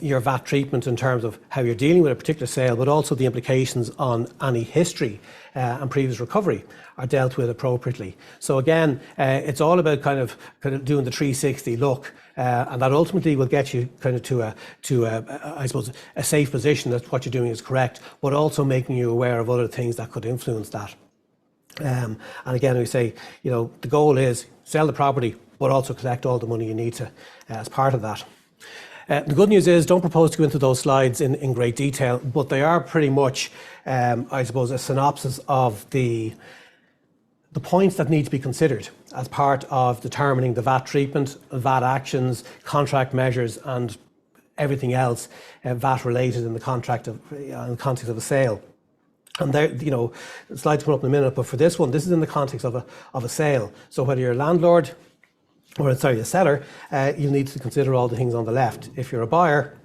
your VAT treatment in terms of how you're dealing with a particular sale, but also the implications on any history and previous recovery are dealt with appropriately? So again, it's all about kind of doing the 360 look, and that ultimately will get you kind of to I suppose a safe position that what you're doing is correct, but also making you aware of other things that could influence that. And again, we say, the goal is sell the property, but also collect all the money you need to as part of that. The good news is, don't propose to go into those slides in great detail, but they are pretty much, I suppose, a synopsis of the points that need to be considered as part of determining the VAT treatment, VAT actions, contract measures, and everything else VAT related in the context of a sale. And there, the slides come up in a minute, but for this one, this is in the context of a sale. So whether you're a landlord, a seller, you'll need to consider all the things on the left. If you're a buyer,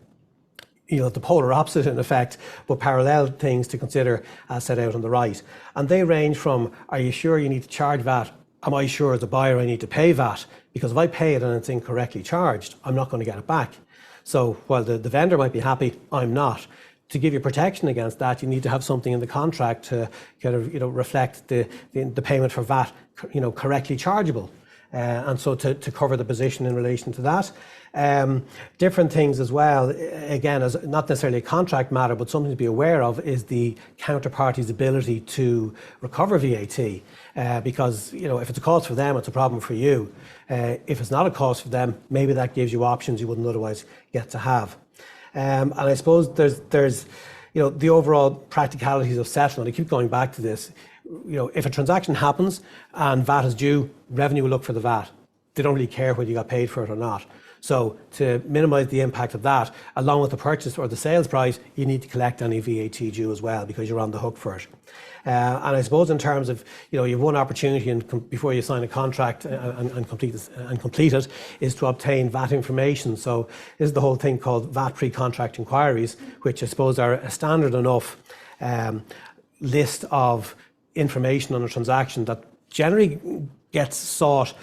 the polar opposite in effect, but parallel things to consider as set out on the right. And they range from, are you sure you need to charge VAT? Am I sure as a buyer I need to pay VAT? Because if I pay it and it's incorrectly charged, I'm not going to get it back. So while the vendor might be happy, I'm not. To give you protection against that, you need to have something in the contract to kind of reflect the payment for VAT, correctly chargeable. And so to cover the position in relation to that. Different things as well, again, as not necessarily a contract matter, but something to be aware of is the counterparty's ability to recover VAT. Because, if it's a cost for them, it's a problem for you. If it's not a cost for them, maybe that gives you options you wouldn't otherwise get to have. And I suppose there's the overall practicalities of settlement. I keep going back to this. If a transaction happens and VAT is due, revenue will look for the VAT. They don't really care whether you got paid for it or not. So to minimise the impact of that, along with the purchase or the sales price, you need to collect any VAT due as well because you're on the hook for it. And I suppose in terms of, you have one opportunity before you sign a contract and complete it is to obtain VAT information. So this is the whole thing called VAT pre-contract inquiries, which I suppose are a standard enough list of information on a transaction that generally gets sought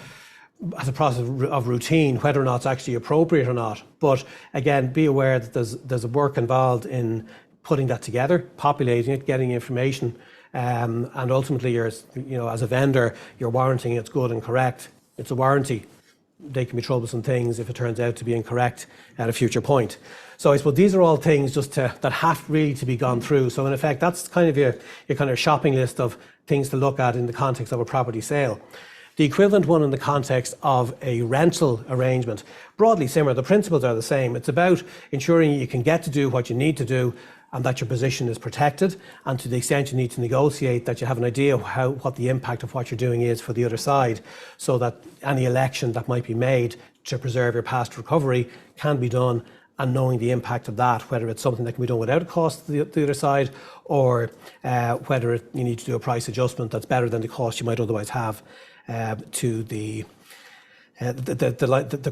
as a process of routine, whether or not it's actually appropriate or not. But again, be aware that there's a work involved in putting that together, populating it, getting information, and ultimately, as a vendor, you're warranting it's good and correct. It's a warranty. they can be troublesome things if it turns out to be incorrect at a future point. So I suppose these are all things that have really to be gone through. So in effect, that's kind of your kind of shopping list of things to look at in the context of a property sale. The equivalent one in the context of a rental arrangement, broadly similar, the principles are the same. It's about ensuring you can get to do what you need to do and that your position is protected, and to the extent you need to negotiate, that you have an idea of what the impact of what you're doing is for the other side, so that any election that might be made to preserve your past recovery can be done, and knowing the impact of that, whether it's something that can be done without a cost to the other side, or whether you need to do a price adjustment that's better than the cost you might otherwise have to the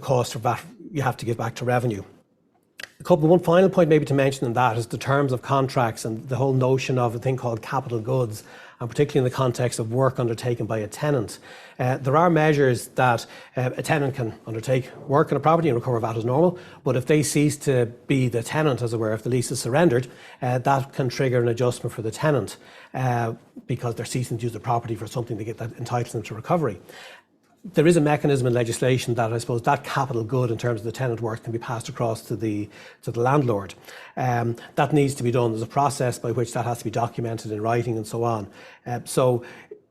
cost of that you have to give back to revenue. One final point maybe to mention in that is the terms of contracts and the whole notion of a thing called capital goods, and particularly in the context of work undertaken by a tenant. There are measures that a tenant can undertake work on a property and recover VAT as normal, but if they cease to be the tenant, as it were, if the lease is surrendered, that can trigger an adjustment for the tenant because they're ceasing to use the property for something that entitles them to recovery. There is a mechanism in legislation that I suppose that capital good in terms of the tenant work can be passed across to the landlord. That needs to be done. There's a process by which that has to be documented in writing and so on. So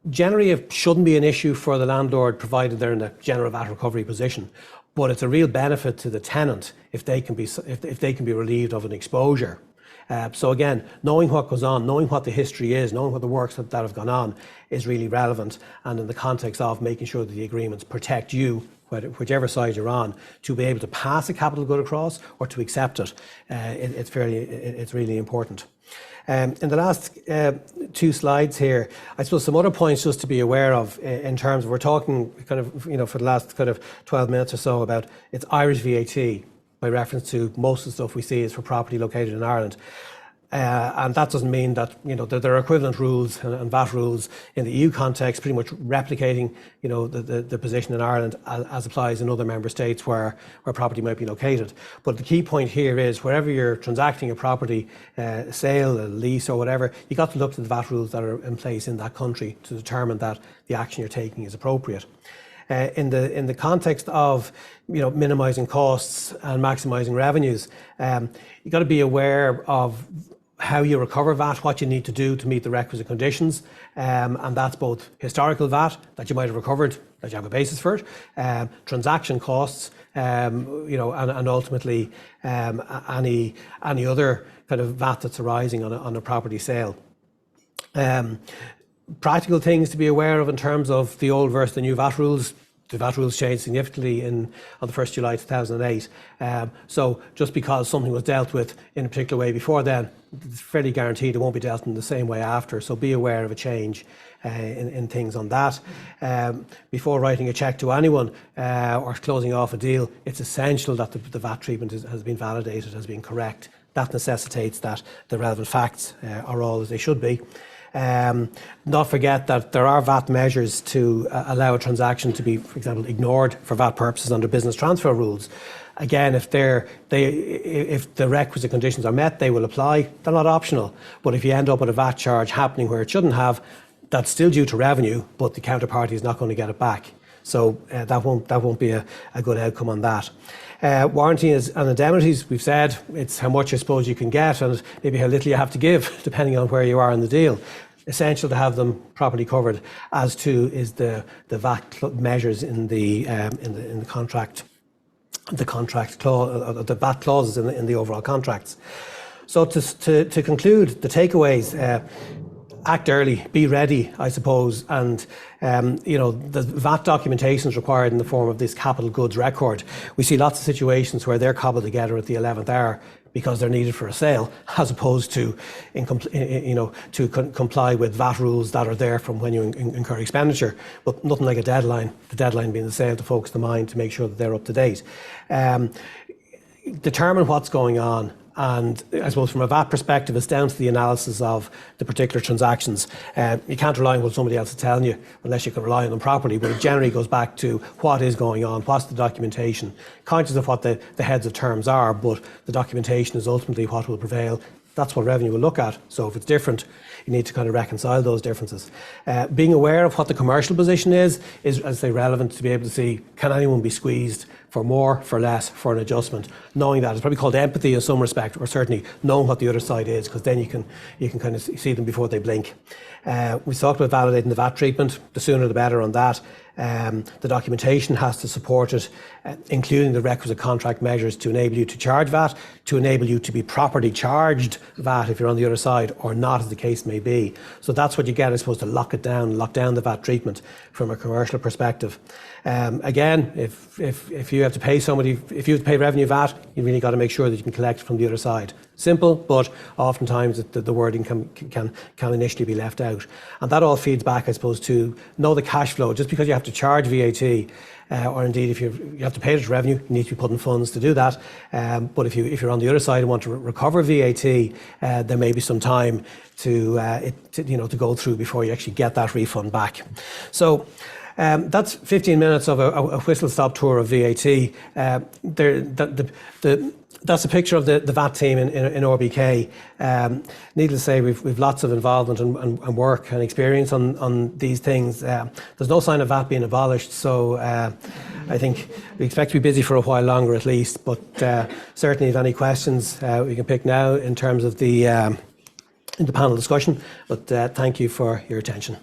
generally it shouldn't be an issue for the landlord provided they're in a general VAT recovery position. But it's a real benefit to the tenant if they can be relieved of an exposure. So again, knowing what goes on, knowing what the history is, knowing what the works that have gone on is really relevant, and in the context of making sure that the agreements protect you, whichever side you're on, to be able to pass a capital good across or to accept it, it's really important. In the last two slides here, I suppose some other points just to be aware of in terms of, we're talking kind of, for the last kind of 12 minutes or so about it's Irish VAT, by reference to most of the stuff we see is for property located in Ireland. And that doesn't mean that, there are equivalent rules and VAT rules in the EU context, pretty much replicating, the position in Ireland as applies in other member states where property might be located. But the key point here is wherever you're transacting a property, sale, a lease or whatever, you got to look to the VAT rules that are in place in that country to determine that the action you're taking is appropriate. In the context of minimising costs and maximising revenues, you've got to be aware of how you recover VAT, what you need to do to meet the requisite conditions, and that's both historical VAT that you might have recovered, that you have a basis for it, transaction costs, and ultimately any other kind of VAT that's arising on a property sale. Practical things to be aware of in terms of the old versus the new VAT rules. The VAT rules changed significantly on the 1st July 2008. So just because something was dealt with in a particular way before then, it's fairly guaranteed it won't be dealt in the same way after. So be aware of a change in things on that. Before writing a cheque to anyone or closing off a deal, it's essential that the VAT treatment has been validated as being correct. That necessitates that the relevant facts are all as they should be. Not forget that there are VAT measures to allow a transaction to be, for example, ignored for VAT purposes under business transfer rules. Again, if the requisite conditions are met, they will apply. They're not optional. But if you end up with a VAT charge happening where it shouldn't have, that's still due to revenue, but the counterparty is not going to get it back. So that won't be a good outcome on that. Warranties and indemnities, we've said it's how much I suppose you can get and maybe how little you have to give, depending on where you are in the deal. Essential to have them properly covered, as too is the VAT measures in the contract, the VAT clauses in the overall contracts. So to conclude, the takeaways. Act early, be ready, I suppose, and the VAT documentation is required in the form of this capital goods record. We see lots of situations where they're cobbled together at the 11th hour because they're needed for a sale, as opposed to comply with VAT rules that are there from when you incur expenditure, but nothing like a deadline. The deadline being the sale to focus the mind to make sure that they're up to date. Determine what's going on. And I suppose from a VAT perspective, it's down to the analysis of the particular transactions. You can't rely on what somebody else is telling you unless you can rely on them properly, but it generally goes back to what is going on, what's the documentation, conscious of what the heads of terms are, but the documentation is ultimately what will prevail That's what revenue will look at. So if it's different, you need to kind of reconcile those differences. Being aware of what the commercial position is, as I say, relevant to be able to see, can anyone be squeezed for more, for less, for an adjustment? Knowing that, it's probably called empathy in some respect, or certainly knowing what the other side is, because then you can kind of see them before they blink. We talked about validating the VAT treatment. The sooner the better on that. The documentation has to support it, including the requisite contract measures to enable you to charge VAT, to enable you to be properly charged VAT if you're on the other side, or not, as the case may be. So that's what you get, I suppose, to lock down the VAT treatment from a commercial perspective. Again, if you have to pay somebody, if you have to pay revenue VAT, you really got to make sure that you can collect from the other side. Simple, but oftentimes the wording can initially be left out. And that all feeds back, I suppose, to know the cash flow. Just because you have to charge VAT, or indeed if you have to pay it as revenue, you need to be putting funds to do that. But if you're on the other side and want to recover VAT, there may be some time to go through before you actually get that refund back. So. That's 15 minutes of a whistle-stop tour of VAT. That's a picture of the VAT team in RBK. Needless to say, we've lots of involvement and work and experience on these things. There's no sign of VAT being abolished, so I think we expect to be busy for a while longer at least. But certainly, if any questions, we can pick now in terms of the panel discussion. But thank you for your attention.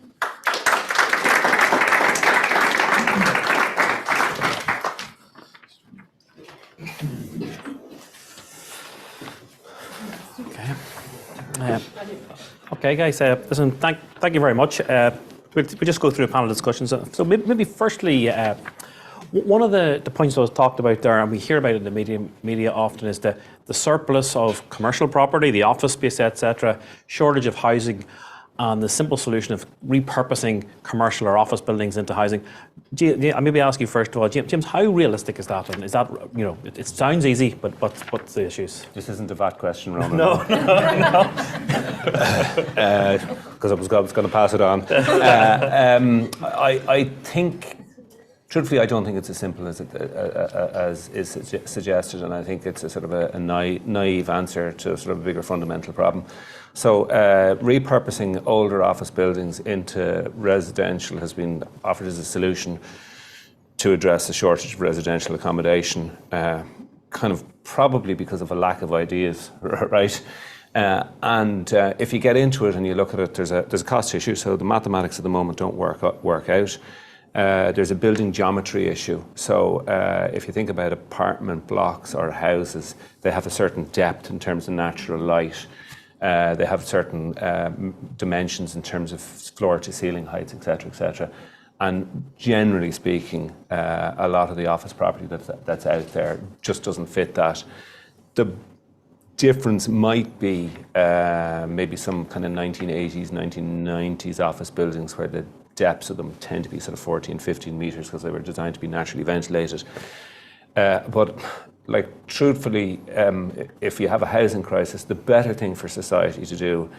Okay, guys. Listen, thank you very much. We'll just go through a panel discussion. So maybe firstly, one of the points that was talked about there, and we hear about it in the media often, is the surplus of commercial property, the office space, etc., shortage of housing, and the simple solution of repurposing commercial or office buildings into housing. I maybe ask you first of all, James, how realistic is that? And is that, it sounds easy, but what's the issues? This isn't a VAT question, Ronan. No. Because I was going to pass it on. I think, truthfully, I don't think it's as simple as is suggested, and I think it's a sort of a naive answer to sort of a bigger fundamental problem. So repurposing older office buildings into residential has been offered as a solution to address the shortage of residential accommodation, kind of probably because of a lack of ideas, right? And if you get into it and you look at it, there's a cost issue. So the mathematics at the moment don't work out. There's a building geometry issue. So if you think about apartment blocks or houses, they have a certain depth in terms of natural light. They have certain dimensions in terms of floor to ceiling heights, etc., etc. And generally speaking, a lot of the office property that's out there just doesn't fit that. The difference might be maybe some kind of 1980s, 1990s office buildings where the depths of them tend to be sort of 14, 15 metres because they were designed to be naturally ventilated. But like truthfully, if you have a housing crisis, the better thing for society to do,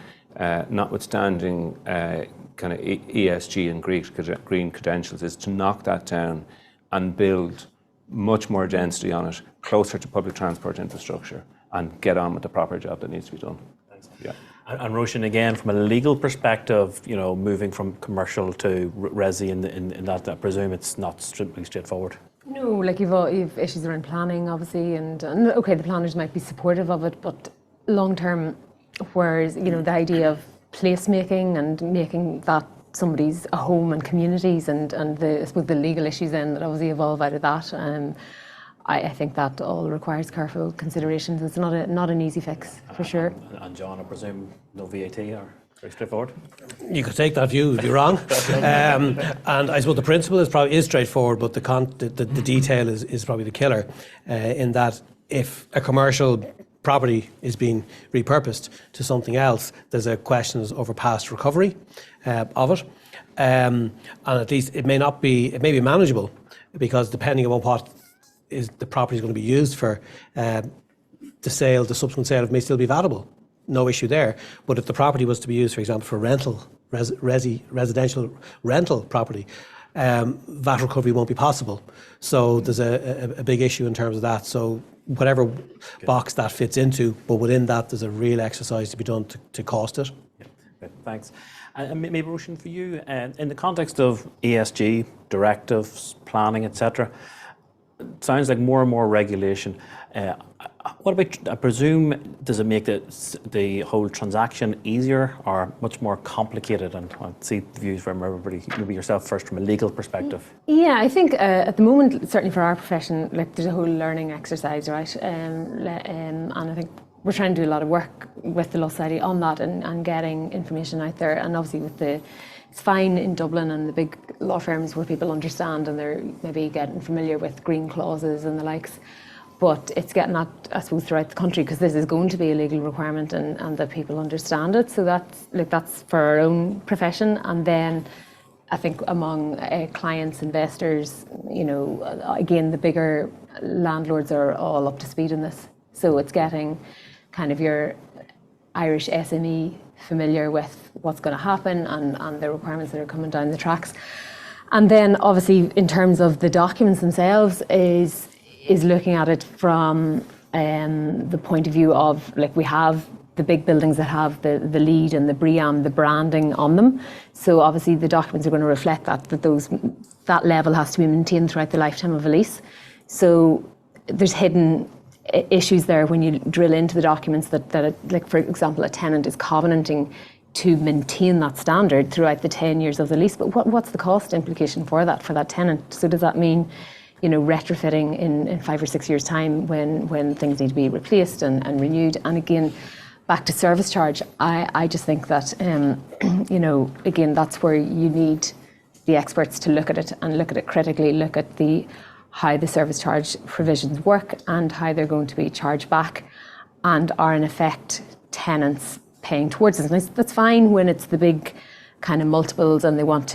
notwithstanding kind of ESG and green credentials, is to knock that down and build much more density on it, closer to public transport infrastructure, and get on with the proper job that needs to be done. Thanks. Yeah. And Roisin, again, from a legal perspective, moving from commercial to resi in that, I presume it's not strictly straightforward. No, like you've issues around planning, obviously, and okay, the planners might be supportive of it, but long term, whereas the idea of placemaking and making that somebody's a home and communities, and I suppose the legal issues then that obviously evolve out of that. I think that all requires careful considerations. It's not an easy fix for sure. And John, I presume no VAT or very straightforward. You could take that view if you're wrong, and I suppose the principle is straightforward, but the detail is probably the killer. In that, if a commercial property is being repurposed to something else, there's a question over past recovery of it, and at least it may be manageable, because depending on what is the property is going to be used for, the subsequent sale may still be valuable. No issue there. But if the property was to be used, for example, for rental, residential rental property, VAT recovery won't be possible. So there's a big issue in terms of that. So whatever box that fits into, but within that, there's a real exercise to be done to cost it. Yeah. Okay, thanks. And maybe, Roisin, for you, in the context of ESG, directives, planning, etc., it sounds like more and more regulation. What about, I presume, does it make the whole transaction easier or much more complicated? And I'll see the views from everybody, maybe yourself first from a legal perspective. Yeah, I think at the moment, certainly for our profession, like there's a whole learning exercise, right? And I think we're trying to do a lot of work with the Law Society on that and getting information out there. And obviously it's fine in Dublin and the big law firms where people understand and they're maybe getting familiar with green clauses and the likes. But it's getting that, I suppose, throughout the country because this is going to be a legal requirement and that people understand it. So that's for our own profession. And then I think among clients, investors, again, the bigger landlords are all up to speed in this. So it's getting kind of your Irish SME familiar with what's going to happen and the requirements that are coming down the tracks. And then obviously in terms of the documents themselves is looking at it from the point of view of, like, we have the big buildings that have the LEED and the BREEAM, the branding on them. So obviously the documents are going to reflect that level has to be maintained throughout the lifetime of a lease. So there's hidden issues there when you drill into the documents that like, for example, a tenant is covenanting to maintain that standard throughout the 10 years of the lease. But what's the cost implication for that tenant? So does that mean, retrofitting in 5 or 6 years' time when things need to be replaced and renewed? And again, back to service charge, I just think that, again, that's where you need the experts to look at it and look at it critically, look at how the service charge provisions work and how they're going to be charged back and are in effect tenants paying towards it. And that's fine when it's the big kind of multiples and they want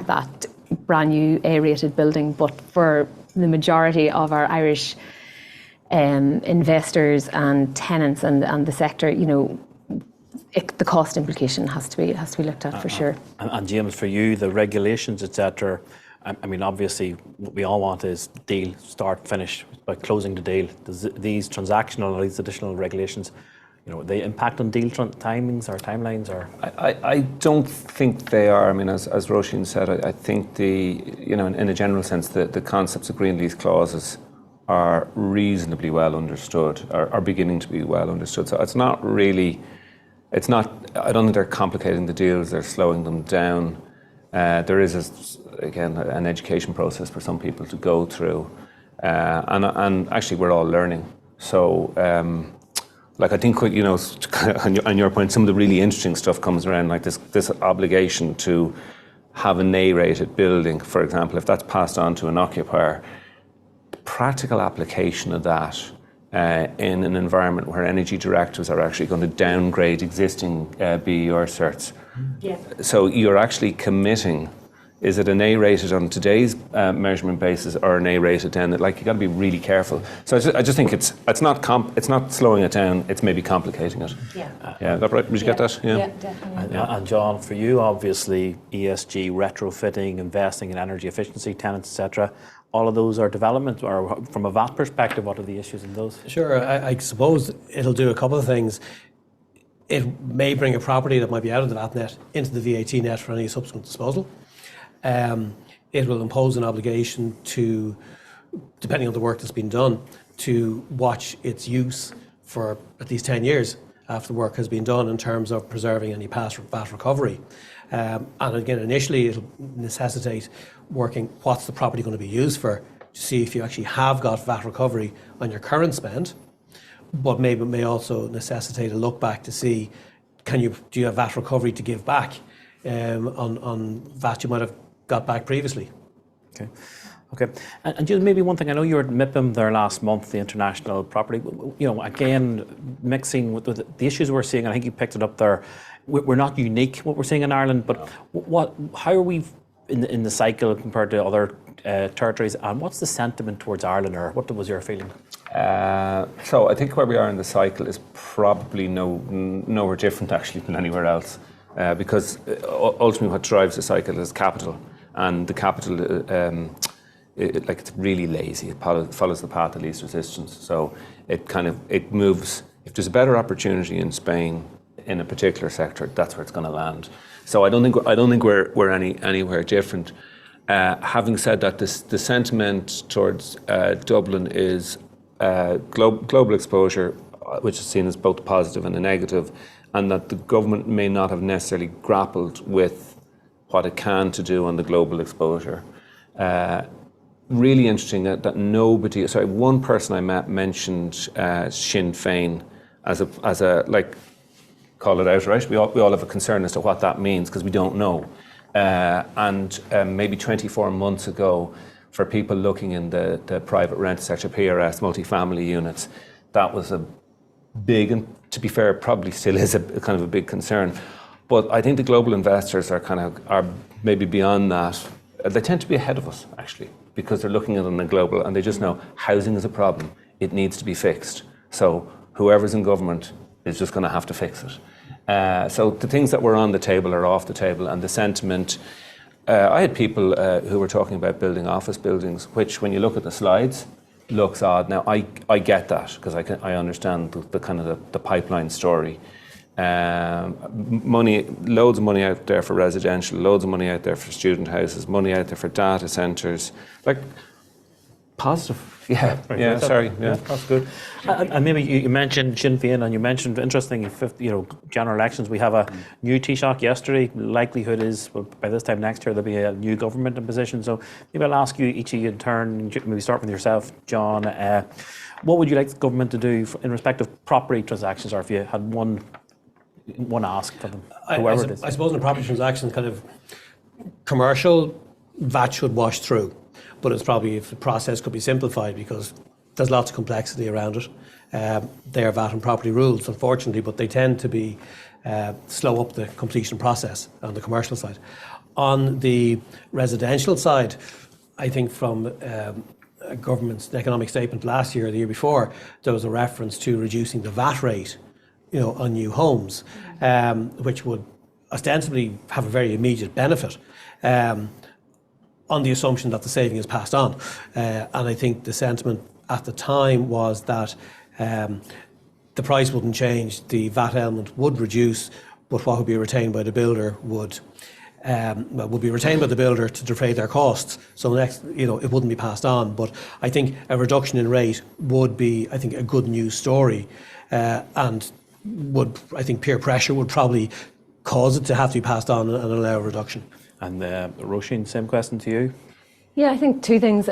that brand new A-rated building, but for the majority of our Irish investors and tenants and the sector, the cost implication has to be looked at for sure. And James, for you, the regulations, etc., I mean, obviously, what we all want is deal, start, finish, by closing the deal. Does these transactional or these additional regulations, they impact on deal timings or timelines? Or I don't think they are. I mean, as Roisin said, I think in a general sense, the concepts of green lease clauses are reasonably well understood, are beginning to be well understood. So I don't think they're complicating the deals, they're slowing them down. There is, again, an education process for some people to go through. And actually, we're all learning. So, I think, on your point, some of the really interesting stuff comes around, like this obligation to have an A-rated building, for example, if that's passed on to an occupier, practical application of that in an environment where energy directives are actually going to downgrade existing BER certs. Yeah. So you're actually committing, is it an A-rated on today's measurement basis or an A-rated then? Like, you got to be really careful. So I just think it's not slowing it down, it's maybe complicating it. Yeah. Yeah, is that right? Did you get that? Yeah, definitely. And John, for you, obviously, ESG, retrofitting, investing in energy efficiency, tenants, etc., all of those are development, or from a VAT perspective, what are the issues in those? Sure, I suppose it'll do a couple of things. It may bring a property that might be out of the VAT net into the VAT net for any subsequent disposal. It will impose an obligation to, depending on the work that's been done, to watch its use for at least 10 years after the work has been done in terms of preserving any past VAT recovery. And again, initially it'll necessitate working what's the property going to be used for, to see if you actually have got VAT recovery on your current spend, but maybe it may also necessitate a look back to see, do you have VAT recovery to give back on VAT you might have got back previously. Okay. And just maybe one thing, I know you were at MIPIM there last month, the international property, again, mixing with the issues we're seeing, and I think you picked it up there, we're not unique what we're seeing in Ireland, but how are we in the cycle compared to other territories, and what's the sentiment towards Ireland, or what was your feeling? So I think where we are in the cycle is probably nowhere different actually than anywhere else, because ultimately what drives the cycle is capital. and the capital, it's really lazy. It follows the path of least resistance. So it moves. If there's a better opportunity in Spain in a particular sector, that's where it's going to land. So I don't think we're anywhere different. Having said that, the sentiment towards Dublin is global exposure, which is seen as both a positive and a negative, and that the government may not have necessarily grappled with what it can to do on the global exposure. Really interesting that one person I met mentioned Sinn Féin as a call it out, right? We all have a concern as to what that means because we don't know. And maybe 24 months ago, for people looking in the private rent sector, PRS, multifamily units, that was a big, and to be fair, probably still is a kind of a big concern. But I think the global investors are maybe beyond that. They tend to be ahead of us, actually, because they're looking at it on a global, and they just know housing is a problem. It needs to be fixed. So whoever's in government is just going to have to fix it. So the things that were on the table are off the table, and the sentiment. I had people who were talking about building office buildings, which, when you look at the slides, looks odd. Now I get that because I understand the kind of the pipeline story. Loads of money out there for residential, loads of money out there for student houses, money out there for data centres. Positive. That's good. And maybe you mentioned Sinn Féin, and you mentioned, interesting, general elections. We have a new Taoiseach yesterday. Likelihood is, by this time next year, there'll be a new government in position. So maybe I'll ask you, each of you in turn, maybe start with yourself, John. What would you like the government to do in respect of property transactions, or if you had one ask for them, whoever it is? I suppose in a property transaction, kind of commercial, VAT should wash through. But it's probably, if the process could be simplified, because there's lots of complexity around it. They are VAT and property rules, unfortunately, but they tend to be slow up the completion process on the commercial side. On the residential side, I think from a government's economic statement last year or the year before, there was a reference to reducing the VAT rate, on new homes, which would ostensibly have a very immediate benefit. On the assumption that the saving is passed on. And I think the sentiment at the time was that the price wouldn't change, the VAT element would reduce, but what would be retained by the builder would be retained by the builder to defray their costs. So it wouldn't be passed on. But I think a reduction in rate would be, I think, a good news story, and peer pressure would probably cause it to have to be passed on and allow a reduction. And Roisin, same question to you. Yeah, I think two things.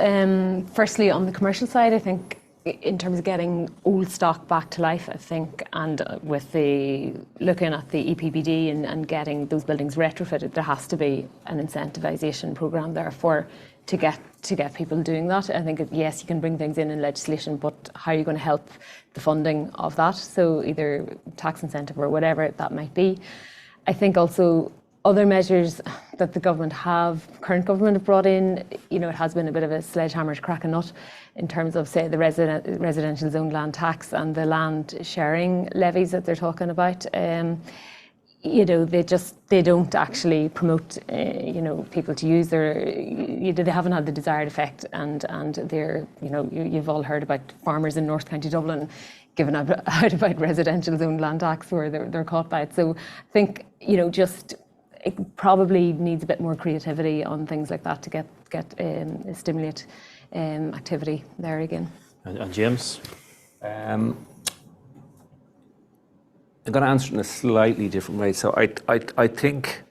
Firstly, on the commercial side, I think in terms of getting old stock back to life, I think, and with looking at the EPBD and getting those buildings retrofitted, there has to be an incentivisation programme there to get people doing that. I think, yes, you can bring things in legislation, but how are you going to help the funding of that? So either tax incentive or whatever that might be. I think also other measures that the current government have brought in, it has been a bit of a sledgehammer to crack a nut in terms of, say, the residential zoned land tax and the land sharing levies that they're talking about. They don't actually promote, people to use they haven't had the desired effect, and they're, you've all heard about farmers in North County Dublin giving out about residential zoned land tax where they're caught by it. So I think, it probably needs a bit more creativity on things like that to stimulate activity there again. And James? I'm going to answer it in a slightly different way. So I think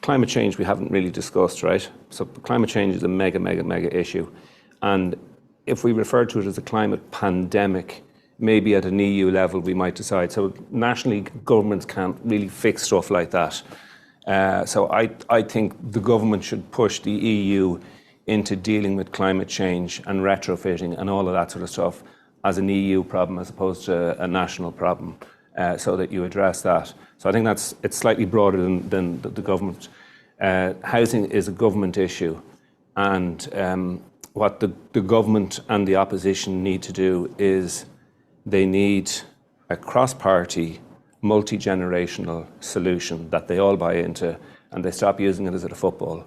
climate change we haven't really discussed, right? So climate change is a mega issue. And if we refer to it as a climate pandemic, maybe at an EU level we might decide. So nationally, governments can't really fix stuff like that. So I think the government should push the EU into dealing with climate change and retrofitting and all of that sort of stuff as an EU problem as opposed to a national problem, so that you address that. So I think it's slightly broader than the government. Housing is a government issue, and what the government and the opposition need to do is they need a cross-party, multi-generational solution that they all buy into, and they stop using it as a football,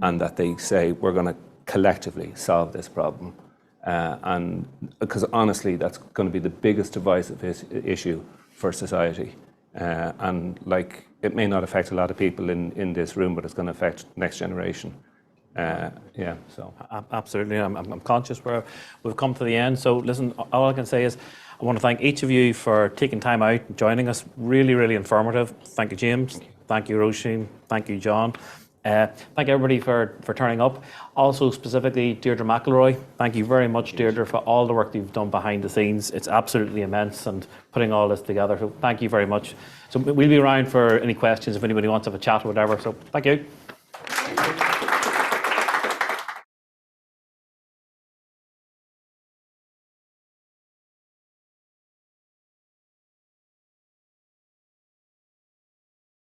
and that they say, we're going to collectively solve this problem. And because honestly, that's going to be the biggest divisive issue for society. And like, it may not affect a lot of people in this room, but it's going to affect the next generation. Yeah, so. Absolutely, I'm conscious we've come to the end. So listen, all I can say is I want to thank each of you for taking time out and joining us. Really, really informative. Thank you, James. Thank you, Roisin. Thank you, John. Thank everybody for turning up. Also, specifically, Deirdre McElroy. Thank you very much, Deirdre, for all the work you've done behind the scenes. It's absolutely immense, and putting all this together. So thank you very much. So we'll be around for any questions if anybody wants to have a chat or whatever. So thank you.